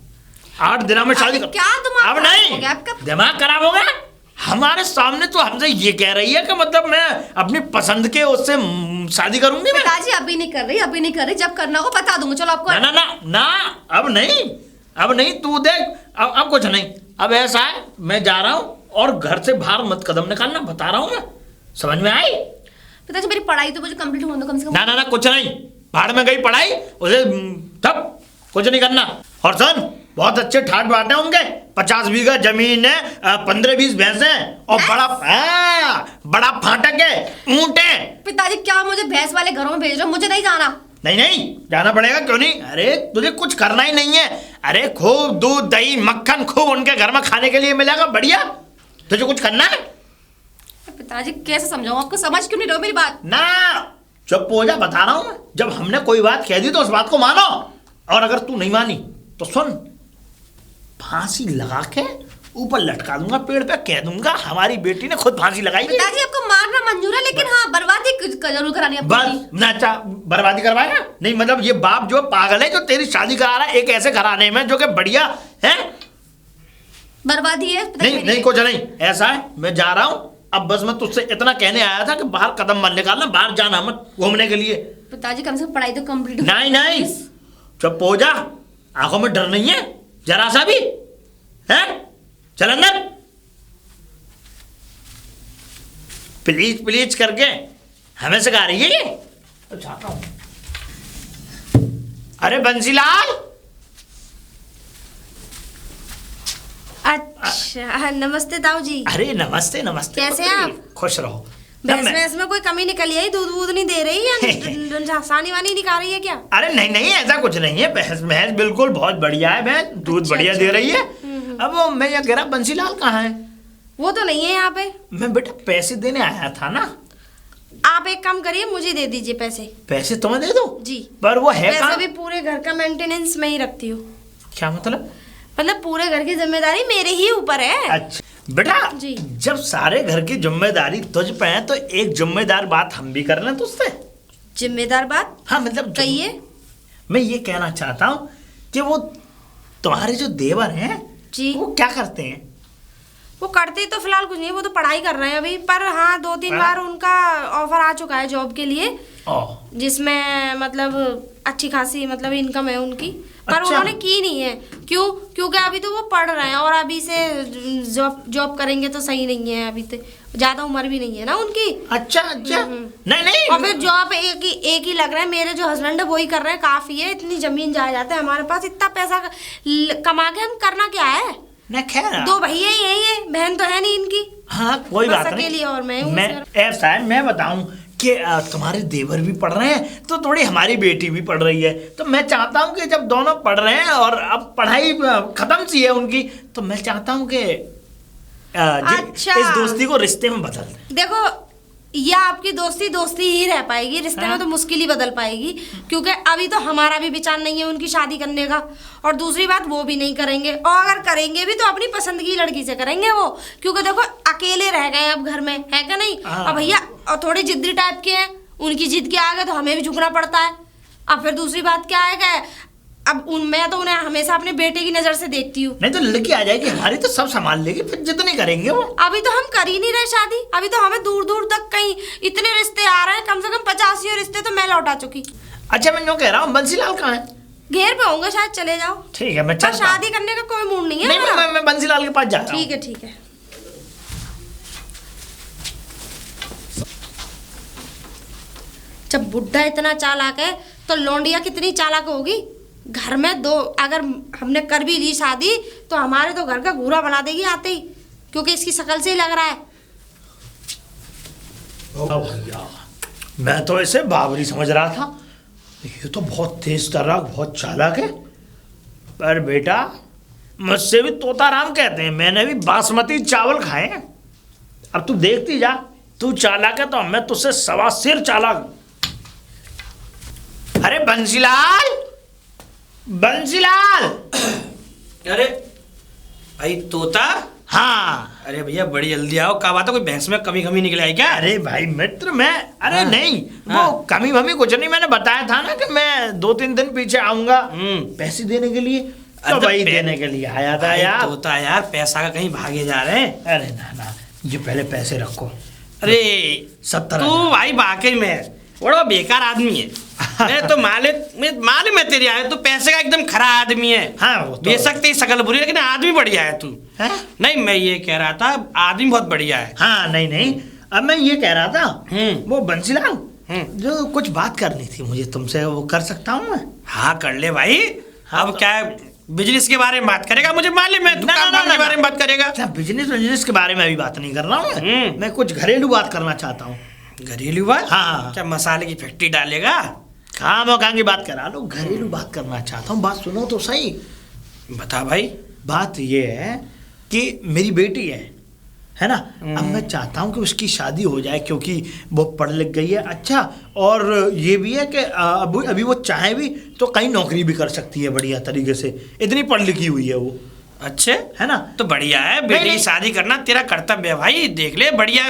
8 दिन में शादी क्या दिमाग अब खराब नहीं हो गया आपका? दिमाग खराब हो गया। हमारे सामने तो हमसे ये कह रही है कि मतलब मैं अपनी पसंद के उससे शादी करूंगी मैं। पिताजी अभी नहीं कर रही, अभी नहीं कर रही, जब करना होगा बता दूंगा। चलो आपको ना ना ना ना, अब नहीं, अब नहीं, तू देख, अब कुछ नहीं। अब ऐसा है, मैं जा रहा हूँ और घर से बाहर मत कदम निकालना, बता रहा हूँ मैं, समझ में आई? पिताजी मेरी पढ़ाई तो मुझे कंप्लीट होने दो कम से कम। ना ना ना, कुछ नहीं, बाहर में गई पढ़ाई, उसे तब कुछ नहीं करना। और सुन, बहुत अच्छे ठाट बांटे होंगे, 50 बीघा जमीन है, 15-20 भैंस है, और बड़ा फाटक है, ऊंट है। पिताजी क्या मुझे भैंस वाले घरों में भेज रहे हो? मुझे नहीं जाना। नहीं नहीं, जाना पड़ेगा, क्यों नहीं? अरे तुझे कुछ करना ही नहीं है। अरे खूब दूध दही मक्खन खूब उनके घर में खाने के लिए मिलेगा, बढ़िया। तुझे कुछ करना है? पिताजी कैसे समझाऊं आपको, समझ क्यों नहीं रहे हो मेरी बात? ना, चुप हो जा, बता रहा हूं मैं। जब हमने कोई बात कह दी तो उस बात को मानो, और अगर तू नहीं मानी तो सुन, फांसी लगा के ऊपर लटका दूंगा पेड़ पे, कह दूंगा हमारी बेटी ने खुद फांसी लगाई। पिताजी आपको मारना मंजूर है, लेकिन हाँ बर्बादी जरूर करानी है बस ना, अच्छा बर्बादी करवाएगा? नहीं मतलब ये बाप जो पागल है जो तेरी शादी करा रहा है एक ऐसे घराने में जो कि बढ़िया है, बर्बादी है। नहीं नहीं, कुछ नहीं, ऐसा है मैं जा रहा हूँ। अब बस मैं तुझसे इतना कहने आया था कि बाहर कदम मत निकालना, बाहर जाना मत घूमने के लिए। पिताजी कम से कम पढ़ाई तो कंप्लीट। नहीं नहीं, चुप हो जा, आंखों में डर नहीं है जरा सा भी है? चल अंदर, प्लीज प्लीज करके हमें सिखा रही है ये। जाता हूं। अरे बंसीलाल। अच्छा नमस्ते ताऊ जी। अरे नमस्ते नमस्ते, कैसे हैं आप? खुश रहो। भैंस में कोई कमी निकली है? दूध वूध नहीं दे रही या सानी वानी नहीं खा रही है क्या? अरे नहीं नहीं, ऐसा कुछ नहीं है, भैंस बिल्कुल बहुत बढ़िया है, भैंस दूध बढ़िया दे रही है। अब वो मैं ये कह रहा, बंसीलाल कहाँ है? वो तो नहीं है यहाँ पे। मैं बेटा पैसे देने आया था ना। आप एक काम करिए, मुझे दे दीजिए पैसे। पैसे तुम्हें दे दो जी, पर वो है वैसे कहाँ? भी पूरे घर का मेंटेनेंस मैं ही रखती हूँ। क्या मतलब? मतलब पूरे घर की जिम्मेदारी मेरे ही ऊपर है। अच्छा बेटा जी। जब सारे घर की जिम्मेदारी तुझ पे है तो एक जिम्मेदार बात हम भी कर लें तुझसे। जिम्मेदार बात? हाँ मतलब कहिए। मैं ये कहना चाहता हूँ कि वो तुम्हारे जो देवर हैं जी, वो क्या करते हैं? वो करते तो फिलहाल कुछ नहीं, वो तो पढ़ाई कर रहे हैं अभी, पर हाँ 2-3 बार उनका ऑफर आ चुका है जॉब के लिए, जिसमें मतलब अच्छी खासी मतलब इनकम है उनकी, पर अच्छा। उन्होंने की नहीं है। क्यों? क्योंकि अभी तो वो पढ़ रहे हैं और अभी से जॉब करेंगे तो सही नहीं है, अभी तो ज्यादा उम्र भी नहीं है ना उनकी। अच्छा अच्छा, नहीं नहीं, और फिर जॉब एक ही लग रहा है। मेरे जो हस्बैंड है वो ही कर रहे हैं, काफी है, इतनी जमीन जायदाद है हमारे पास, इतना पैसा कमा के हम करना क्या है? न खैर 2 भैया ही है, बहन तो है नहीं इनकी। हाँ कोई बस बात अकेली नहीं। और मैं हूँ। मैं ऐसा है, मैं बताऊं कि तुम्हारे देवर भी पढ़ रहे हैं तो थोड़ी हमारी बेटी भी पढ़ रही है, तो मैं चाहता हूं कि जब दोनों पढ़ रहे हैं और अब पढ़ाई खत्म सी है उनकी, तो मैं चाहता हूं कि अच्छा। इस दोस्ती को रिश्ते में बदल दें। देखो ये आपकी दोस्ती ही रह पाएगी, रिश्ते में तो मुश्किल ही बदल पाएगी, क्योंकि अभी तो हमारा भी विचार नहीं है उनकी शादी करने का, और दूसरी बात वो भी नहीं करेंगे, और अगर करेंगे भी तो अपनी पसंद की लड़की से करेंगे वो, क्योंकि देखो अकेले रह गए अब घर में, है क्या नहीं? और भैया और थोड़ी जिद्दी टाइप के हैं, उनकी जिद के आगे तो हमें भी झुकना पड़ता है। अब फिर दूसरी बात क्या है कि अब मैं तो उन्हें हमेशा अपने बेटे की नजर से देखती हूँ। नहीं तो लड़की आ जाएगी हमारी तो सब संभाल लेगी, फिर जिद नहीं करेंगे वो। अभी तो हम कर ही नहीं रहे शादी, अभी तो हमें दूर दूर तक कहीं इतने रिश्ते आ रहे हैं, कम से कम 85 रिश्ते तो मैं लौटा चुकी। अच्छा मैं जो कह रहा हूँ, बंसीलाल कहाँ है? घेर पे होंगे शायद, चले जाओ। ठीक है मैं पर चलता हूँ। शादी करने का कोई मूड नहीं है नहीं हमारा। मैं बंसीलाल के पास जा रहा हूँ। ठीक है ठीक है। जब बुढ़ा इतना चालाक है तो लौंडिया कितनी चालाक होगी। घर में 2 अगर हमने कर भी ली शादी तो हमारे तो घर का घूरा बना देगी आते ही। क्योंकि इसकी शक्ल से ही लग रहा है। ओ भैया, मैं तो ऐसे बाबरी समझ रहा था, ये तो बहुत तेज तर्राक, बहुत चालाक है। पर बेटा, मुझसे भी तोताराम कहते हैं, मैंने भी बासमती चावल खाए हैं। अब तू देखती जा, तू चालाक है तो मैं तुझसे सवा सिर चालाक। अरे बंसीलाल, बंसीलाल। अरे भाई तोता। हाँ। अरे भैया बड़ी जल्दी आओ, क्या बात है, कोई भैंस में कमी कमी निकल आई क्या? अरे भाई मित्र, मैं अरे हाँ। नहीं, हाँ। वो कमी भमी कुछ नहीं, मैंने बताया था ना कि मैं 2-3 दिन पीछे आऊंगा पैसे देने के लिए, तो भाई देने के लिए आया था यार। तोता यार, पैसा का कहीं भागे जा रहे हैं? अरे ना, ये पहले पैसे रखो। अरे 70 तू भाई वाकई में बड़ा बेकार आदमी है। मैं तो मालूम है तेरी आदत, तू पैसे का एकदम खरा आदमी है। हाँ, वो तो बेशक तेरी शकल बुरी है, लेकिन आदमी बढ़िया है तू। है? नहीं, मैं ये कह रहा था आदमी बहुत बढ़िया है। हाँ, नहीं, अब मैं ये कह रहा था, वो बंसीलाल, जो कुछ बात करनी थी मुझे तुमसे, वो कर सकता हूँ मैं? हाँ कर ले भाई। हाँ, अब क्या है, बिजनेस के बारे में बात करेगा? मुझे मालूम है तू काम के बारे में बात करेगा। अच्छा, बिजनेस के बारे में अभी बात नहीं कर रहा हूँ मैं कुछ घरेलू बात करना चाहता हूँ। घरेलू बात? हाँ। क्या मसाले की फैक्ट्री डालेगा? काम और काम की बात करा लो, घरेलू बात करना चाहता हूँ। बात सुनो तो सही। बता भाई। बात ये है कि मेरी बेटी है ना, अब मैं चाहता हूँ कि उसकी शादी हो जाए, क्योंकि वो पढ़ लिख गई है अच्छा, और ये भी है कि अभी वो चाहे भी तो कहीं नौकरी भी कर सकती है बढ़िया तरीके से, इतनी पढ़ लिखी हुई है वो। अच्छे है ना? तो बढ़िया है, बेटी की शादी करना तेरा कर्तव्य है भाई। देख ले, बढ़िया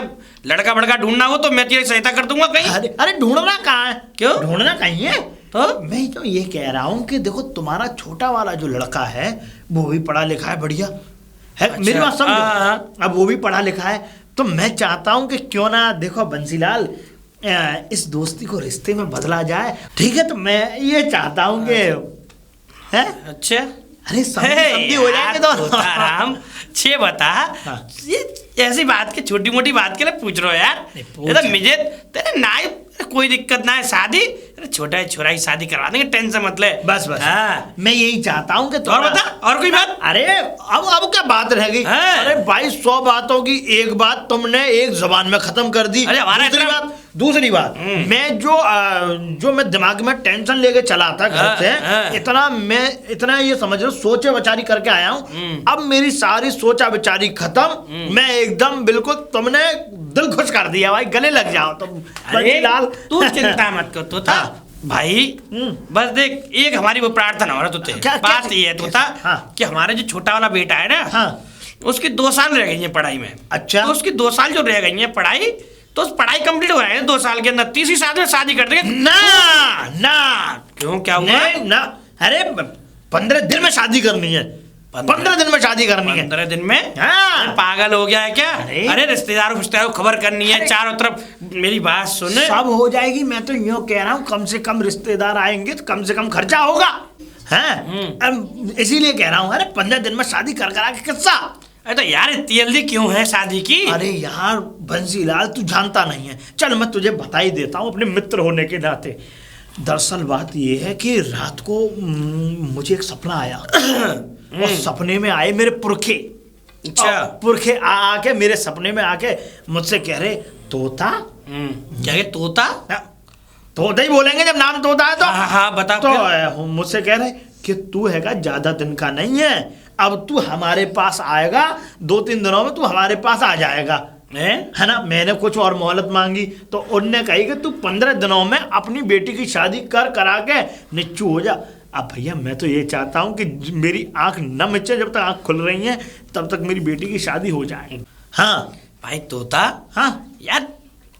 लड़का बड़का ढूंढना हो तो मैं तेरी सहायता कर दूंगा कहीं। अरे ढूंढना कहाँ है? क्यों ढूंढना कहीं है? तो मैं तो ये कह रहा हूँ कि देखो, तुम्हारा छोटा वाला जो लड़का है वो भी पढ़ा लिखा है बढ़िया है। अच्छा, मेरी बात समझो। हाँ। अब वो भी पढ़ा लिखा है, तो मैं चाहता हूँ कि क्यों ना, देखो बंसीलाल, इस दोस्ती को रिश्ते में बदला जाए। ठीक है, तो मैं ये चाहता हूँ कि है। अच्छा, अरे समझी हो जाएंगे तो राम छे बता। हाँ। ये ऐसी बात की छोटी मोटी बात के लिए पूछ रहे हो यार? ये तो मुझे तेरे ना कोई दिक्कत ना है, शादी छोटा छोरा की शादी करवा देंगे, टेंशन मत ले। बस हाँ। मैं यही चाहता हूँ कि और बता, और कोई बात? अरे अब क्या बात रह गई? अरे भाई 100 बातों की एक बात तुमने एक जबान में खत्म कर दी। अरे हमारा दूसरी बात, मैं जो मैं दिमाग में टेंशन लेके चला था घर से, इतना ये समझ लो सोचे विचारी करके आया हूँ। अब मेरी सारी सोचा विचारी खत्म, मैं एकदम बिल्कुल, तुमने दिल खुश कर दिया भाई, गले लग जाओ तुम बंसीलाल। तू चिंता मत कर तोता भाई। बस देख, एक हमारी वो प्रार्थना हो रहा तुझे। बात ये है तोता कि हमारा जो छोटा वाला बेटा है ना, उसकी 2 साल रह गई है पढ़ाई में। अच्छा, तो उसकी 2 साल जो रह गई है पढ़ाई, तो उस पढ़ाई कंप्लीट हो रहा है 2 साल के अंदर, तीसरी साल में शादी कर देंगे। ना क्यों, क्या हुआ? ना, अरे 15 दिन में शादी करनी है। 15 दिन में शादी करनी है। 15 दिन में? हाँ। पागल हो गया है क्या? अरे रिश्तेदारों को खबर करनी है चारों तरफ। मेरी बात सुन, सब हो जाएगी। मैं तो यूँ कह रहा हूँ, कम से कम रिश्तेदार आएंगे तो कम से कम खर्चा होगा, हैं? इसीलिए कह रहा हूँ, अरे 15 दिन में शादी कर करा के किस्सा। अरे तो यार इतनी जल्दी क्यों है शादी की? अरे यार बंसीलाल, तू जानता नहीं है, चल मैं तुझे बता ही देता हूँ अपने मित्र होने के नाते। दरअसल बात ये है कि रात को मुझे एक सपना आया और सपने में आए मेरे पुरखे। अच्छा, पुरखे आके मेरे सपने में आके मुझसे कह रहे, तोता। क्या ये तोता? तोता ही बोलेंगे जब नाम तोता है तो। हाँ बता। तो मुझसे कह रहे कि तू हैगा ज्यादा दिन का नहीं है, अब तू हमारे पास आएगा, 2-3 दिनों में तू हमारे पास आ जाएगा, है ना? मैंने कुछ और मोहलत मांगी तो उनने कही कि तू 15 दिनों में अपनी बेटी की शादी करा के निच्चू हो जा। अब भैया मैं तो ये चाहता हूँ कि मेरी आंख न मिचे, जब तक आंख खुल रही है तब तक मेरी बेटी की शादी हो जाए। हाँ भाई तोता, हाँ यार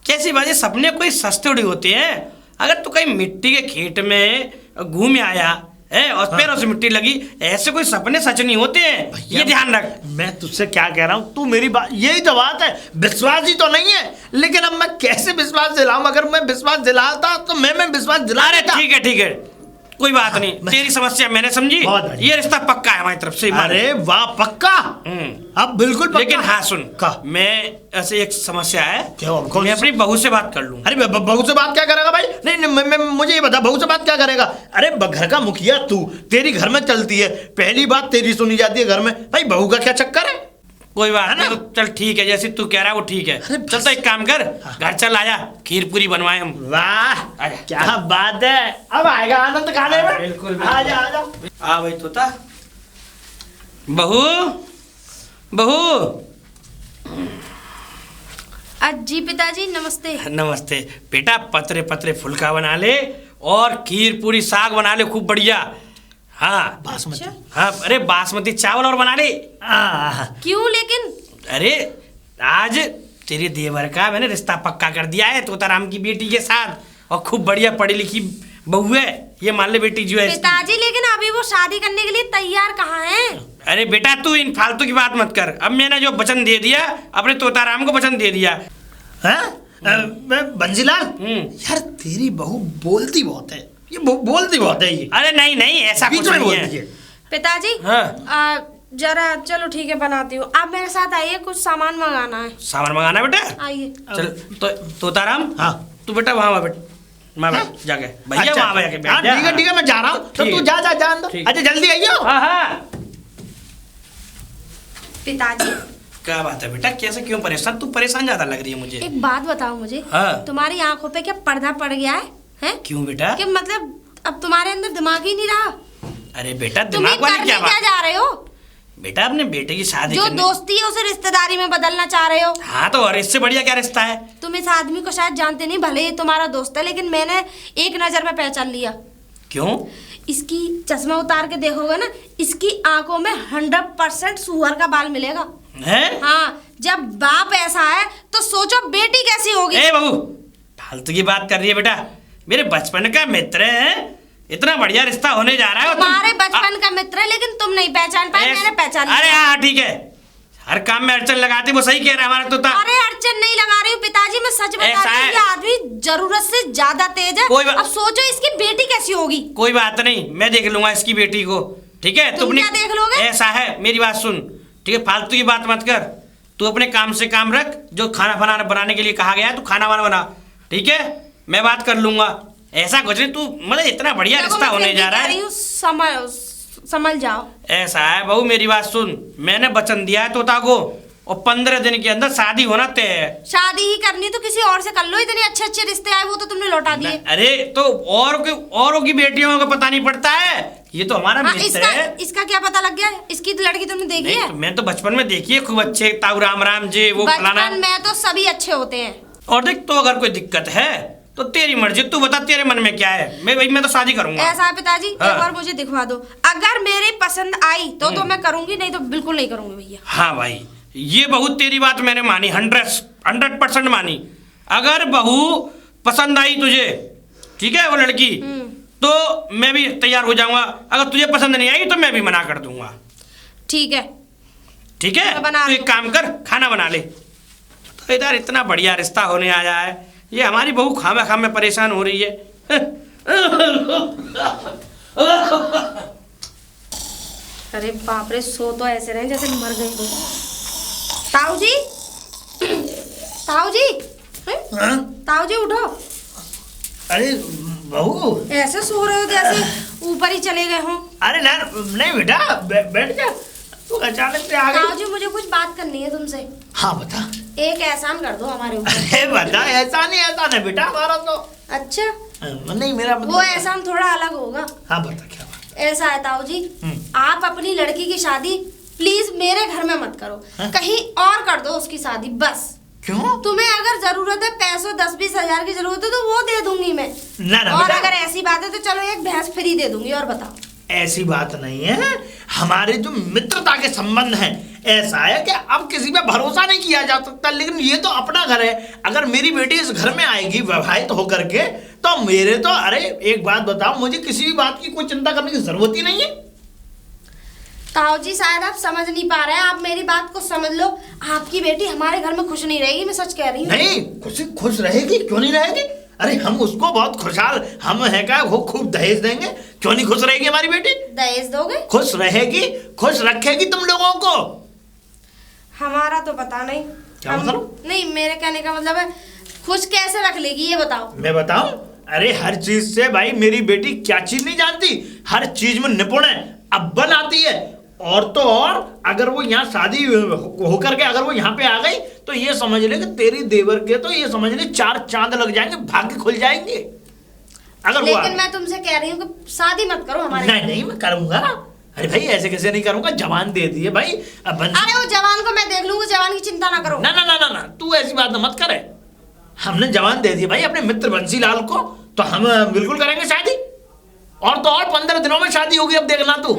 कैसी बात है, सपने कोई सस्ते उड़ी होते हैं। अगर तू कहीं मिट्टी के खेत में घूम आया है और पैरों से मिट्टी लगी, ऐसे कोई सपने सच नहीं होते हैं, ये ध्यान रख। मैं तुझसे क्या कह रहा हूँ, तू मेरी बात, यही तो बात है, विश्वास ही तो नहीं है। लेकिन अब मैं कैसे विश्वास दिलाऊं? अगर मैं विश्वास दिलाता तो मैं विश्वास दिला रहा था। ठीक है, कोई बात नहीं, तेरी समस्या मैंने समझी। ये रिश्ता पक्का है हमारी तरफ से। अरे वाह, पक्का? अब बिल्कुल पक्का। लेकिन हाँ सुन, मैं ऐसे एक समस्या है, मैं अपनी बहू से बात कर लूँ। अरे बहू से बात क्या करेगा भाई? नहीं, मुझे ये बता, बहू से बात क्या करेगा? अरे घर का मुखिया तू, तेरी घर में चलती है, पहली बात तेरी सुनी जाती है घर में, भाई बहू का क्या चक्कर है? कोई बात नहीं, तो चल ठीक है, जैसे तू कह रहा है वो ठीक है। चल तो एक काम कर, घर चल आजा, खीर पूरी बनवाए हम। वाह क्या बात है, अब आएगा आनंद खाने में। बिल्कुल आजा आजा। आ भाई तोता। बहू बहू। जी पिताजी नमस्ते। नमस्ते बेटा, पतरे पतरे फुल्का बना ले और खीर पूरी साग बना ले खूब बढ़िया। हाँ बासमती। हाँ, अरे बासमती चावल और बना ले। क्यों लेकिन? अरे आज तेरे देवर का मैंने रिश्ता पक्का कर दिया है तोताराम की बेटी के साथ, और खूब बढ़िया पढ़ी लिखी बहू है, ये मान ले बेटी जो है इसकी। पिताजी लेकिन अभी वो शादी करने के लिए तैयार कहाँ है? अरे बेटा तू इन फालतू की बात मत कर, अब मैंने जो वचन दे दिया अपने तोताराम को वचन दे दिया। बंसीलाल यार तेरी बहू बोलती बहुत है, ये बोलती बहुत है ये। अरे नहीं नहीं, ऐसा कुछ नहीं है पिताजी। हाँ। जरा चलो ठीक है बनाती हूँ, आप मेरे साथ आइए, कुछ सामान मंगाना है। सामान मंगाना है बेटा? आइए। चल तो तोताराम। हाँ तू बेटा वहाँ बैठ, वहाँ बैठ जाके भैया, अच्छा, वहाँ बैठ के बैठ। ठीक है ठीक है, मैं जा रहा हूँ, तो तू जा जा जा अंदर। अच्छा जल्दी आइयो। हाँ हाँ। पिताजी क्या बात है बेटा, कैसे क्यों परेशान? तू परेशान ज्यादा लग रही है मुझे। एक बात बताओ मुझे। हाँ। तुम्हारी आंखों पे क्या पर्दा पड़ गया है? हैं? क्यों बेटा? कि मतलब अब तुम्हारे अंदर दिमाग ही नहीं रहा? अरे बेटा तुम दिमाग वाली क्या बात? जा रहे हो? बेटा अपने बेटे की शादी जो दोस्ती है उसे रिश्तेदारी में बदलना चाह रहे हो। हाँ तो और इससे बढ़िया क्या रिश्ता है? तुम इस आदमी को शायद जानते नहीं, भले ही तुम्हारा दोस्त है, लेकिन मैंने एक नजर में पहचान लिया। क्यों? इसकी चश्मा उतार के देखोगे ना, इसकी आंखों में 100% सुअर का बाल मिलेगा। है? हाँ, जब बाप ऐसा है तो सोचो बेटी कैसी होगी। ए बहू, फालतू की बात कर रही है बेटा, मेरे बचपन का मित्र है, इतना बढ़िया रिश्ता होने जा रहा है। तुम्हारे बचपन का मित्र है, लेकिन तुम नहीं पहचान पाए, मैंने पहचान लिया। अरे हाँ ठीक है, हर काम में अड़चन लगाती, वो सही कह रहा है हमारा तोता। अरे अड़चन नहीं लगा रही हूँ पिताजी, मैं सच बता रही हूँ, ये आदमी जरूरत से ज्यादा तेज है। अब सोचो इसकी बेटी कैसी होगी। कोई बात नहीं, मैं देख लूंगा इसकी बेटी को, ठीक है? तुम क्या देख लोगे? ऐसा है, मेरी बात सुन, ठीक है? फालतू की बात मत कर, तू अपने काम से काम रख, जो खाना बनाने के लिए कहा गया है तू खाना वाना बना, ठीक है? मैं बात कर लूंगा, ऐसा कुछ नहीं। तू मतलब इतना बढ़िया रिश्ता होने जा रहा है, समझ जाओ। ऐसा है बहू, मेरी बात सुन, मैंने वचन दिया है तोता को, और 15 दिन के अंदर शादी होना तय है। शादी ही करनी तो किसी और से कर लो, इतने अच्छे अच्छे रिश्ते आए वो तो तुमने लौटा दिए। अरे तो औरों की बेटियों का पता नहीं पड़ता है, ये तो हमारा मित्र है। इसका क्या पता लग गया? इसकी लड़की तुमने देखी है? मैं तो बचपन में देखी है, खूब अच्छे ताऊ राम जी वो फलाना। बचपन में तो सभी अच्छे होते हैं। और देख, तो अगर कोई दिक्कत है तो तेरी मर्जी, तू बता तेरे मन में क्या है। मैं तो शादी करूंगा। ऐसा है पिताजी, एक बार मुझे दिखवा दो, अगर मेरी पसंद आई तो मैं करूंगी, नहीं तो बिल्कुल नहीं करूंगी भैया। हाँ भाई, ये बहू तेरी बात मैंने मानी, 100% मानी। अगर बहू पसंद आई तुझे, ठीक है, वो लड़की, तो मैं भी तैयार हो जाऊंगा। अगर तुझे पसंद नहीं आई तो मैं भी मना कर दूंगा। ठीक है ठीक है, तो एक काम कर, खाना बना ले। तो इधर इतना बढ़िया रिश्ता होने आया है, ये हमारी बहू खामे परेशान हो रही है। अरे बाप रे, सो तो ऐसे रहे जैसे मर गए हो। ताऊ जी, ताऊ जी, ताऊ जी उठो। अरे बहू, ऐसे सो रहे हो जैसे ऊपर ही चले गए हो। अरे नहीं बेटा, बैठ जा, तू अचानक से आ गई। ताऊ जी, मुझे कुछ बात करनी है तुमसे। हाँ बता। एक एहसान कर दो हमारे ऊपर। अरे बता, ऐसा नहीं बेटा हमारा तो। अच्छा नहीं, मेरा मतलब वो एहसान थोड़ा अलग होगा। हाँ बता, क्या बात? ऐसा है ताऊ जी, आप अपनी लड़की की शादी प्लीज मेरे घर में मत करो, कहीं और कर दो उसकी शादी बस। क्यों? तुम्हें अगर जरूरत है पैसों 10-20 हजार की जरूरत है तो वो दे दूंगी मैं। ना और अगर ऐसी बात है तो चलो एक भैंस फ्री दे दूंगी। और बताओ। ऐसी बात नहीं है, हमारे जो मित्रता के संबंध हैं, ऐसा है कि अब किसी पे भरोसा नहीं किया जा सकता, लेकिन ये तो अपना घर है। अगर मेरी बेटी इस घर में आएगी विवाहित होकर के, तो मेरे तो, अरे एक बात बताओ, मुझे किसी भी बात की कोई चिंता करने की जरूरत ही नहीं है। ताऊ जी, शायद आप समझ नहीं पा रहे हैं, आप मेरी बात को समझ लो। आपकी बेटी हमारे घर में खुश नहीं रहेगी, मैं सच कह रही हूँ। नहीं, खुश रहेगी, क्यों नहीं रहेगी? अरे हम उसको बहुत खुशहाल, हम है क्या, वो खूब दहेज देंगे, क्यों नहीं खुश रहेगी हमारी बेटी? दहेज दोगे? खुश रहेगी, खुश रखेगी तुम लोगों को। हमारा तो पता नहीं। क्या मतलब? नहीं, मेरे कहने का मतलब है खुश कैसे रख लेगी ये बताओ। मैं बताऊं? अरे हर चीज से भाई, मेरी बेटी क्या चीज नहीं जानती, हर चीज में निपुण है, अब्बल आती है। और तो और अगर वो यहाँ शादी होकर के अगर वो यहाँ पे आ गई तो ये समझ ले कि तेरी देवर के तो ये समझ ले 4 चांद लग जाएंगे, भाग्य खुल जाएंगे। अगर लेकिन मैं तुमसे कह रही हूँ कि शादी मत करो हमारे। नहीं नहीं मैं करूंगा। अरे भाई ऐसे कैसे नहीं करूंगा, जवान दे दिए भाई। अब अरे वो जवान को मैं देख लूंगा, जवान की चिंता ना करो। ना ना ना ना ना तू ऐसी बात मत करे। हमने जवान दे दिए भाई अपने मित्र बंसीलाल को, तो हम बिल्कुल करेंगे शादी। और तो और 15 दिनों में शादी होगी, अब देखना तू।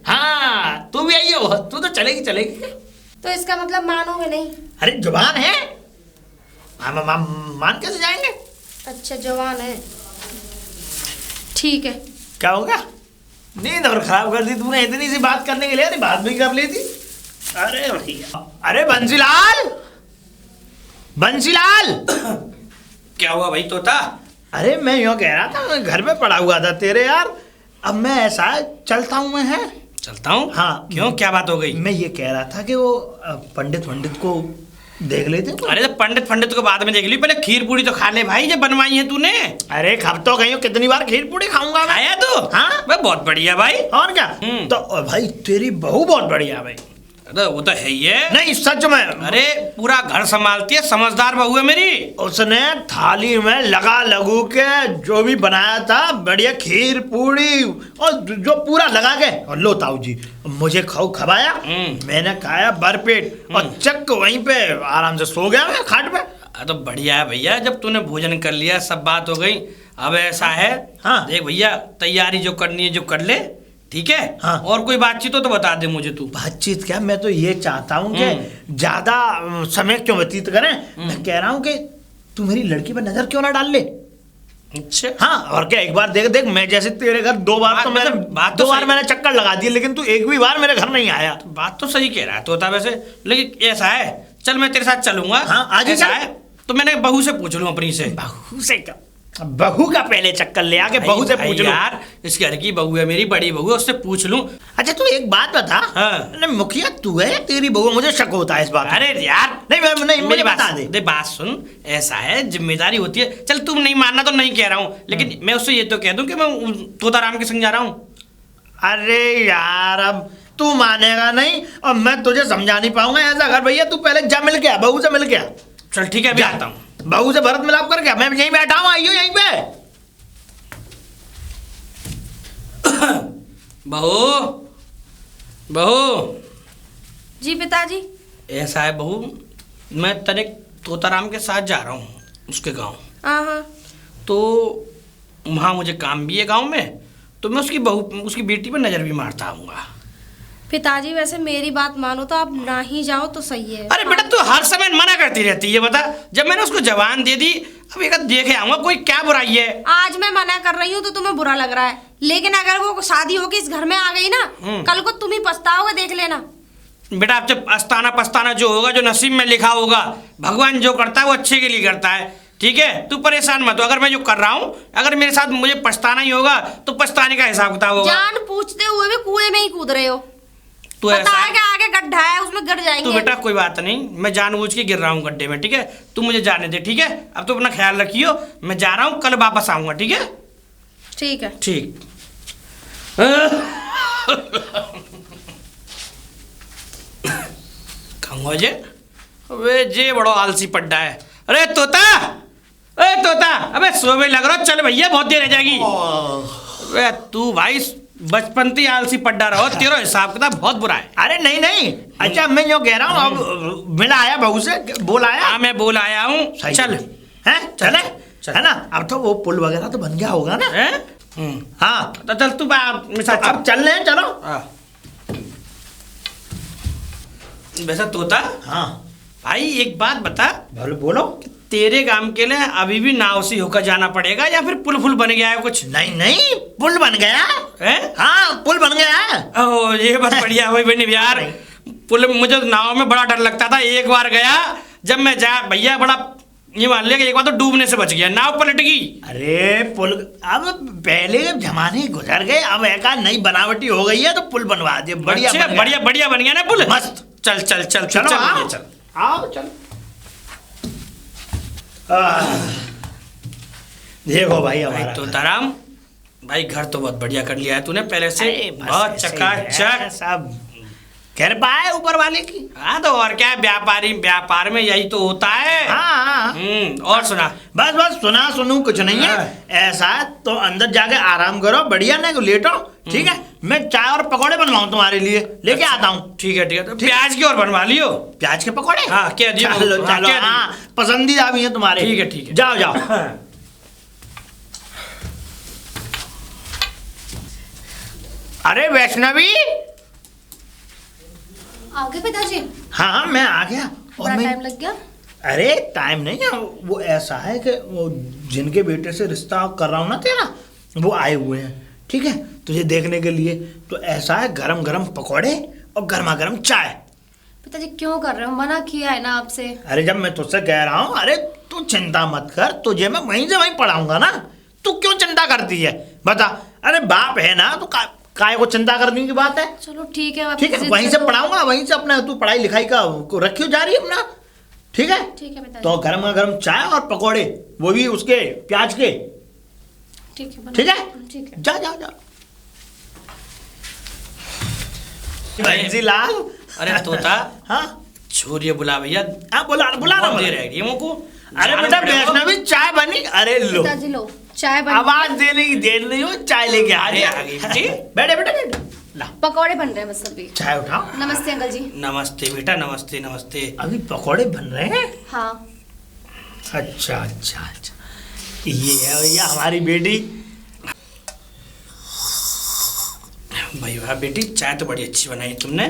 हाँ तू भी आई हो, तू तो चलेगी चलेगी। तो इसका मतलब मानोगे नहीं? अरे जवान है, मान कैसे जाएंगे? अच्छा जवान है, ठीक है। क्या होगा? नींद और खराब कर दी तूने इतनी सी बात करने के लिए। अरे बात भी कर लेती। अरे भैया, अरे बंसीलाल, बंसीलाल। क्या हुआ भाई तोता? अरे मैं यूँ कह रहा था, मैं घर में पड़ा हुआ था तेरे यार। अब मैं ऐसा चलता हूँ मैं, है चलता हूँ। हाँ क्यों, क्या बात हो गई? मैं ये कह रहा था कि वो पंडित को देख लेते। अरे तो पंडित को बाद में देख ली, पहले खीर पूरी तो खा ले भाई, जब बनवाई है तूने। अरे खब तो गई हो, कितनी बार खीर पूरी खाऊंगा मैं। खाया तू? हाँ मैं बहुत बढ़िया भाई। और क्या। तो भाई तेरी बहू बहुत बढ़िया भाई। अरे वो तो है ही है। नहीं सच में। अरे पूरा घर संभालती है, समझदार बहू है मेरी। उसने थाली में लगा लगू के जो भी बनाया था, बढ़िया खीर पूरी और जो पूरा लगा के, और लो ताऊ जी मुझे खवाया। मैंने खाया भरपेट और चक वहीं पे आराम से सो गया मैं खाट पे। तो बढ़िया है भैया, जब तूने भोजन कर लिया, सब बात हो गई। अब ऐसा है, हाँ देख भैया, तैयारी जो करनी है जो कर ले, ठीक है। हाँ। और कोई बातचीत हो तो बता दे मुझे तू। बातचीत क्या, मैं तो ये चाहता हूँ कि ज्यादा समय क्यों व्यतीत करें। मैं कह रहा हूँ कि तू मेरी लड़की पर नजर क्यों ना डाल ले। अच्छा हाँ और क्या, एक बार देख देख, मैं जैसे तेरे घर 2 बार तो मैंने दो बार मैंने चक्कर लगा दिए, लेकिन तू एक भी बार मेरे घर नहीं आया। बात तो सही कह रहा है तोता वैसे, लेकिन ऐसा है, चल मैं तेरे साथ चलूंगा। हाँ आज ही ऐसा चल। है तो मैंने बहू से पूछ लूं अपनी से। बहू से क्या, बहू का पहले चक्कर ले आके बहू से पूछ लूं। यार इस घर की बहू है, मेरी बड़ी बहू है, उससे पूछ लूं। अच्छा तू एक बात बता। हाँ। मुखिया तू है तेरी बहू, मुझे शक होता है इस बात। अरे यार नहीं मुझे बता दे। बात सुन, ऐसा है जिम्मेदारी होती है। चल तुम नहीं मानना तो नहीं कह रहा हूँ, लेकिन मैं उससे ये तो कह दूं कि मैं तोताराम के संग जा रहा हूँ। अरे यार अब तू मानेगा नहीं और मैं तुझे समझा नहीं पाऊंगा। ऐसा कर भैया, तू पहले जा मिल गया, बहू से मिल गया। चल ठीक है, अभी आता हूँ। बहू से भरत मिलाप कर गया, मैं यहीं बैठा हूँ, आइयो यहीं पे। बहू जी पिताजी। ऐसा है बहू, मैं तने तोताराम के साथ जा रहा हूँ उसके गांव। हाँ तो वहाँ मुझे काम भी है गांव में, तो मैं उसकी बेटी पर नजर भी मारता आऊँगा। पिताजी वैसे मेरी बात मानो तो आप ना ही जाओ तो सही है। अरे बेटा तू हर समय मना करती रहती है, बता। जब मैंने उसको जवान दे दी, अब एक देखे आऊंगा, कोई क्या बुराई है। आज मैं मना कर रही हूँ तो तुम्हें बुरा लग रहा है, लेकिन अगर वो शादी होके इस घर में आ गई ना, कल को तुम ही पछताओगे, देख लेना। बेटा अब जब पछताना जो होगा, जो नसीब में लिखा होगा, भगवान जो करता है वो अच्छे के लिए करता है, ठीक है। तू परेशान मत हो। अगर मैं जो कर रहा हूँ, अगर मेरे साथ मुझे पछताना ही होगा तो पछताने का हिसाब किताब होगा। जान पूछते हुए भी कुएं में ही कूद रहे हो। तू पता ऐसा है कि आगे गड्ढा है, उसमें गिर जाएंगे। तू बेटा कोई बात नहीं, मैं जानबूझ के गिर रहा हूँ गड्ढे में, ठीक है। तू मुझे जाने दे, ठीक है। अब तो अपना ख्याल रखियो, मैं जा रहा हूँ, कल वापस आऊंगा, ठीक है। ठीक है। ठीक। कहूँगा जे वे जे बड़ो आलसी पड्डा है। अरे तोता, अबे सोवे लग रहा, चल भैया बहुत देर रह जाएगी। वे तू भाई बचपन से आलसी पड्डा रहो, तेरा हिसाब किताब बहुत बुरा है। अरे नहीं। अच्छा मैं जो कह रहा हूँ, अब मिला आया बहू से, बोल आया। हाँ मैं बोल आया हूँ, चल है चले, है ना। अब तो वो पुल वगैरह तो बन गया होगा ना। हाँ तो चल तू मेरे साथ अब चल रहे हैं, चलो। वैसा तोता, हाँ भाई एक बात बता, बोलो। तेरे काम के लिए अभी भी नाव से होकर जाना पड़ेगा या फिर पुल बन गया है कुछ? नहीं पुल बन गया है। हाँ पुल बन गया है। ओह ये बात बढ़िया हुई बनी यार। पुल, मुझे नाव में बड़ा डर लगता था, एक बार गया जब मैं जा भैया, बड़ा ये मान लिया कि एक बार तो डूबने से बच गया, नाव पलट गई। अरे पुल अब पहले जमाने गुजर गए, अब एक नई बनावटी हो गई है तो पुल बनवा दे। बढ़िया बन गया ना पुल, मस्त। चल चलो आओ चल। देखो भाई हमारा तोताराम भाई, घर तो बहुत बढ़िया कर लिया है तूने पहले से, बहुत चकाचक सब कृपा है ऊपर वाले की। हाँ तो और क्या है, व्यापार में यही तो होता है। हाँ। और सुना? बस सुना सुनू कुछ नहीं है। ऐसा है तो अंदर जाके आराम करो, बढ़िया ना लेटो, ठीक है। मैं चाय और पकौड़े बनवाऊं तुम्हारे लिए, लेके आता हूँ। ठीक है तो प्याज की और बनवा लियो। प्याज के पकौड़े? हाँ क्या दियो? चलो हाँ, पसंदीदा भी है तुम्हारे। ठीक है जाओ। अरे वैष्णवी, आ गए पिताजी? हाँ मैं आ गया। और बड़ा मैं टाइम लग गया? अरे टाइम नहीं है, वो ऐसा है कि वो जिनके बेटे से रिश्ता कर रहा हूँ ना तेरा, वो आए हुए हैं, ठीक है, तुझे देखने के लिए। तो ऐसा है, गरम गरम पकौड़े और गर्मा गर्म चाय। पिताजी क्यों कर रहे हो? मना किया है ना आपसे। अरे जब मैं तुझसे कह रहा हूँ, अरे तू चिंता मत कर, तुझे मैं वहीं से वहीं पढ़ाऊंगा ना, तू क्यों चिंता करती है बता। अरे बाप है ना, तो काय को चिंता करने की बात है। चलो ठीक है, ठीक है, वहीं से पढ़ाऊंगा, वहीं से अपना तू पढ़ाई लिखाई का रखियो जारी अपना, ठीक है। ठीक है पिताजी। तो गर्मा गर्म चाय और पकौड़े, वो भी उसके प्याज के, ठीक है ठीक है। ठीक है। जा बंसी लाल। अरे तोता, हाँ छोरिए बुला भैया। हाँ बुला बहुत देर है को। अरे बेटा वैष्णवी चाय बनी। अरे लो पिताजी लो चाय बन। आवाज देने की देर नहीं हो, चाय लेके आ गई। बैठे ला पकौड़े बन रहे हैं बस अभी। चाय उठाओ। नमस्ते अंकल जी। नमस्ते बेटा, नमस्ते। अभी पकौड़े बन रहे हैं? हाँ। अच्छा। ये है भैया हमारी बेटी। भाई वाह बेटी, चाय तो बड़ी अच्छी बनाई तुमने।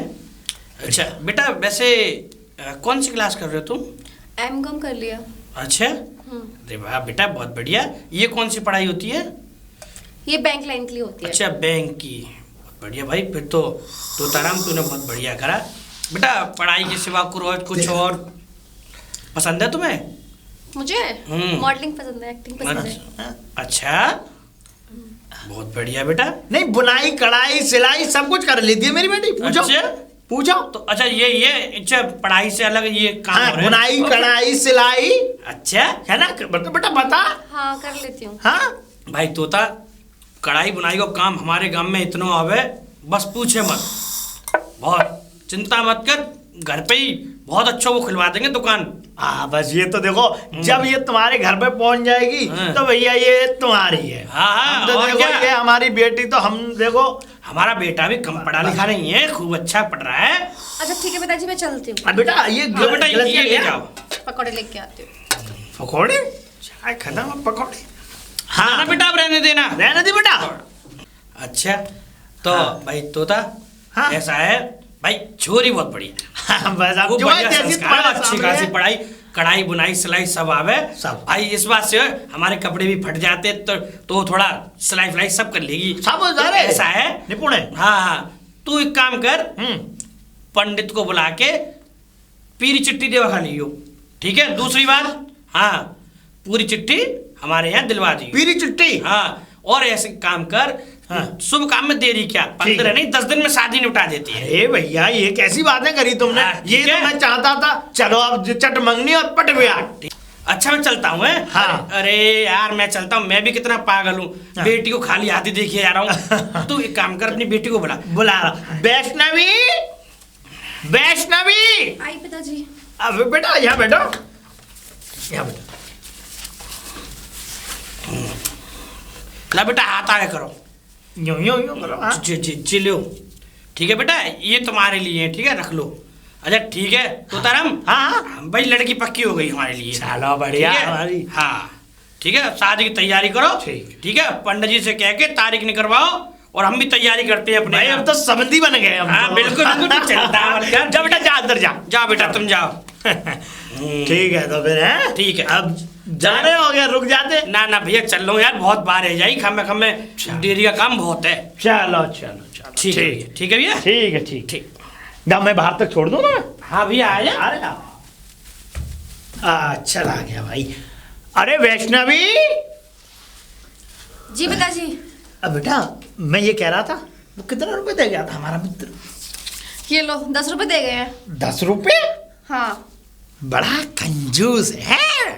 अच्छा बेटा, वैसे कौन सी क्लास कर रहे हो तुम? M.Com कर लिया। अच्छा, अरे वाह बेटा, बहुत बढ़िया। ये कौन सी पढ़ाई होती है? ये बैंक लाइन के लिए होती है। अच्छा, बैंक की। बहुत बढ़िया भाई, फिर तो तोताराम तूने बहुत बढ़िया करा बेटा। पढ़ाई के सिवा कुछ और पसंद है तुम्हें? मुझे मॉडलिंग पसंद है, एक्टिंग पसंद है। अच्छा, बहुत बढ़िया बेटा। नहीं, बुनाई कढ़ाई सिलाई सब कुछ कर लेती है मेरी बेटी। पूछो तो अच्छा, ये अच्छा, पढ़ाई से अलग ये काम हो रहा है? बुनाई कढ़ाई सिलाई। अच्छा है ना बेटा, बता। हाँ कर लेती हूँ। हाँ भाई तोता, कढ़ाई बुनाई का काम हमारे गांव में इतना आवे, बस पूछे मत। बहुत चिंता मत कर, घर पे ही बहुत अच्छा वो खुलवा देंगे दुकान। हाँ बस ये तो देखो, जब ये तुम्हारे घर पे पहुंच जाएगी तो भैया ये तुम्हारी है। हाँ, तो देखो ये हमारी बेटी, तो हम देखो, हमारा बेटा भी कम पढ़ा लिखा नहीं है, खूब अच्छा पढ़ रहा है। अच्छा ठीक है पिताजी, मैं चलती हूँ। बेटा ये बेटा ये ले जाओ, पकौड़े लेके आती हूँ। पकौड़े? चाय खत्म, पकौड़े। हाँ बेटा, अब रहने देना। रहने दे बेटा। अच्छा तो भाई तोता, ऐसा है भाई, छोरी बहुत बढ़िया। बस अब जो है अच्छी खासी पढ़ाई, कढ़ाई बुनाई सिलाई सब आवे सब। भाई, इस बात से हमारे कपड़े भी फट जाते तो थोड़ा सिलाई फिलाई सब कर लेगी। सब ऐसा है, निपुण है। हाँ, तू एक काम कर, पंडित को बुला के पीरी चिट्ठी देवा खा लियो, ठीक है। दूसरी बात, हाँ, पूरी चिट्ठी हमारे यहाँ दिलवा दी। पीरी चिट्ठी? हाँ, और ऐसे काम कर, शुभ काम में देरी क्या, 15 नहीं 10 दिन में शादी निपटा देती है। अरे भैया ये कैसी बातें करी तुमने। ये तो मैं चाहता था, चलो अब चट मंगनी और पट गया। अच्छा मैं चलता हूँ। हाँ। अरे यार मैं चलता हूँ, मैं भी कितना पागल हूँ। हाँ। बेटी को खाली हाथी देखिए जा रहा हूँ। तू एक काम कर, अपनी बेटी को बुला रहा। वैष्णवी, आई पिताजी। अब बेटा यहाँ बैठो, यहाँ बैठो। ला बेटा, हाथ आगे करो, यूं करो। हाँ। जी लो, ठीक है बेटा, ये तुम्हारे लिए है, ठीक है, रख लो। अच्छा ठीक है तोताराम। हाँ भाई, लड़की पक्की हो गई हमारे लिए। चलो बढ़िया हमारी। हाँ ठीक है, शादी की तैयारी करो। ठीक है, पंडित जी से कह के तारीख निकलवाओ, और हम भी तैयारी करते हैं अपने। भाई अब तो संबंधी बन गए हम। हाँ बिल्कुल, चिंता मत कर। जा बेटा, जा अंदर जा। जाओ बेटा, तुम जाओ। ठीक है, तो फिर है ठीक है, अब जाने हो गया, रुक जाते। ना भैया, चल लो यार, बहुत बार है जाई, खम्मे डेरी का काम बहुत है। चलो ठीक है भैया, ठीक है, ठीक। जब मैं बाहर तक छोड़ दूँ ना। हाँ भैया, आ जा। अरे चला गया भाई। अरे वैष्णवी जी पिताजी। अब बेटा मैं ये कह रहा था, वो कितना रुपए दे गया था हमारा मित्र? ये लो 10 रुपए दे गए हैं। 10 रुपए? हाँ। बड़ा कंजूस है,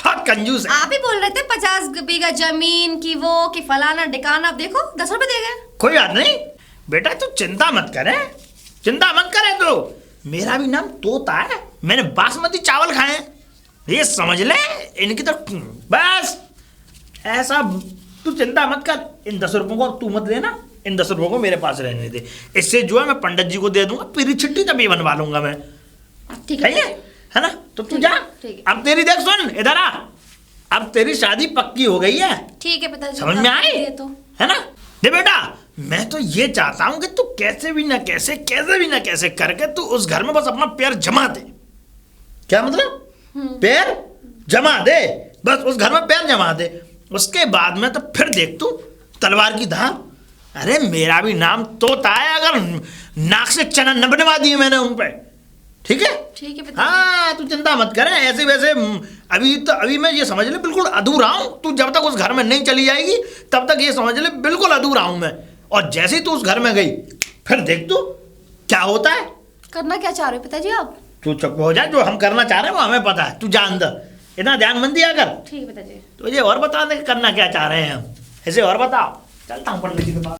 बहुत कंजूस है। आप ही बोल रहे थे 50 बीघा जमीन की, वो कि फलाना ढिकाना, अब देखो 10 रुपए दे गए। कोई बात नहीं बेटा, तू चिंता मत करे, चिंता मत करे तू, मेरा भी नाम तोता है, मैंने बासमती चावल खाए हैं, ये समझ ले। इनकी तो बस ऐसा, तू चिंता मत कर। इन 10 रुपयों को तू मत लेना, इन 10 रुपयों को मेरे पास रहने दे। इससे जो है मैं पंडित जी को दे दूंगा, पीरी छिट्टी तभी बनवा लूंगा मैं, ठीक है ना। तो तू जा, अब तेरी देख सुन, इधर आ, अब तेरी शादी पक्की हो गई है, ठीक है पिताजी, समझ में आई, तो है ना। दे बेटा, मैं तो ये चाहता हूं कि तू कैसे भी ना कैसे करके तू उस घर में बस अपना पैर जमा दे। क्या मतलब? पैर जमा दे, बस उस घर में पैर जमा दे। उसके बाद में तो फिर देख तू तलवार की धार। अरे मेरा भी नाम तोता है, अगर नाक से चना न बनवा दिए मैंने उन पे, ठीक है पिताजी। हाँ तू चिंता मत करे, ऐसे वैसे अभी मैं ये समझ ले बिल्कुल अधूरा हूं। तू जब तक उस घर में नहीं चली जाएगी तब तक ये समझ ले बिल्कुल अधूरा हूं मैं। और जैसे ही तू उस घर में गई फिर देख तू क्या होता है। करना क्या चाह रहे हो पिताजी आप? तू चुप हो जा, जो हम करना चाह रहे हैं वो हमें पता है, तू जा अंदर, इतना ध्यान मत दिया कर। ठीक है पिताजी। तुझे और बता दे करना क्या चाह रहे हैं हम, ऐसे और बताओ। चलता हूँ पंडित जी के पास।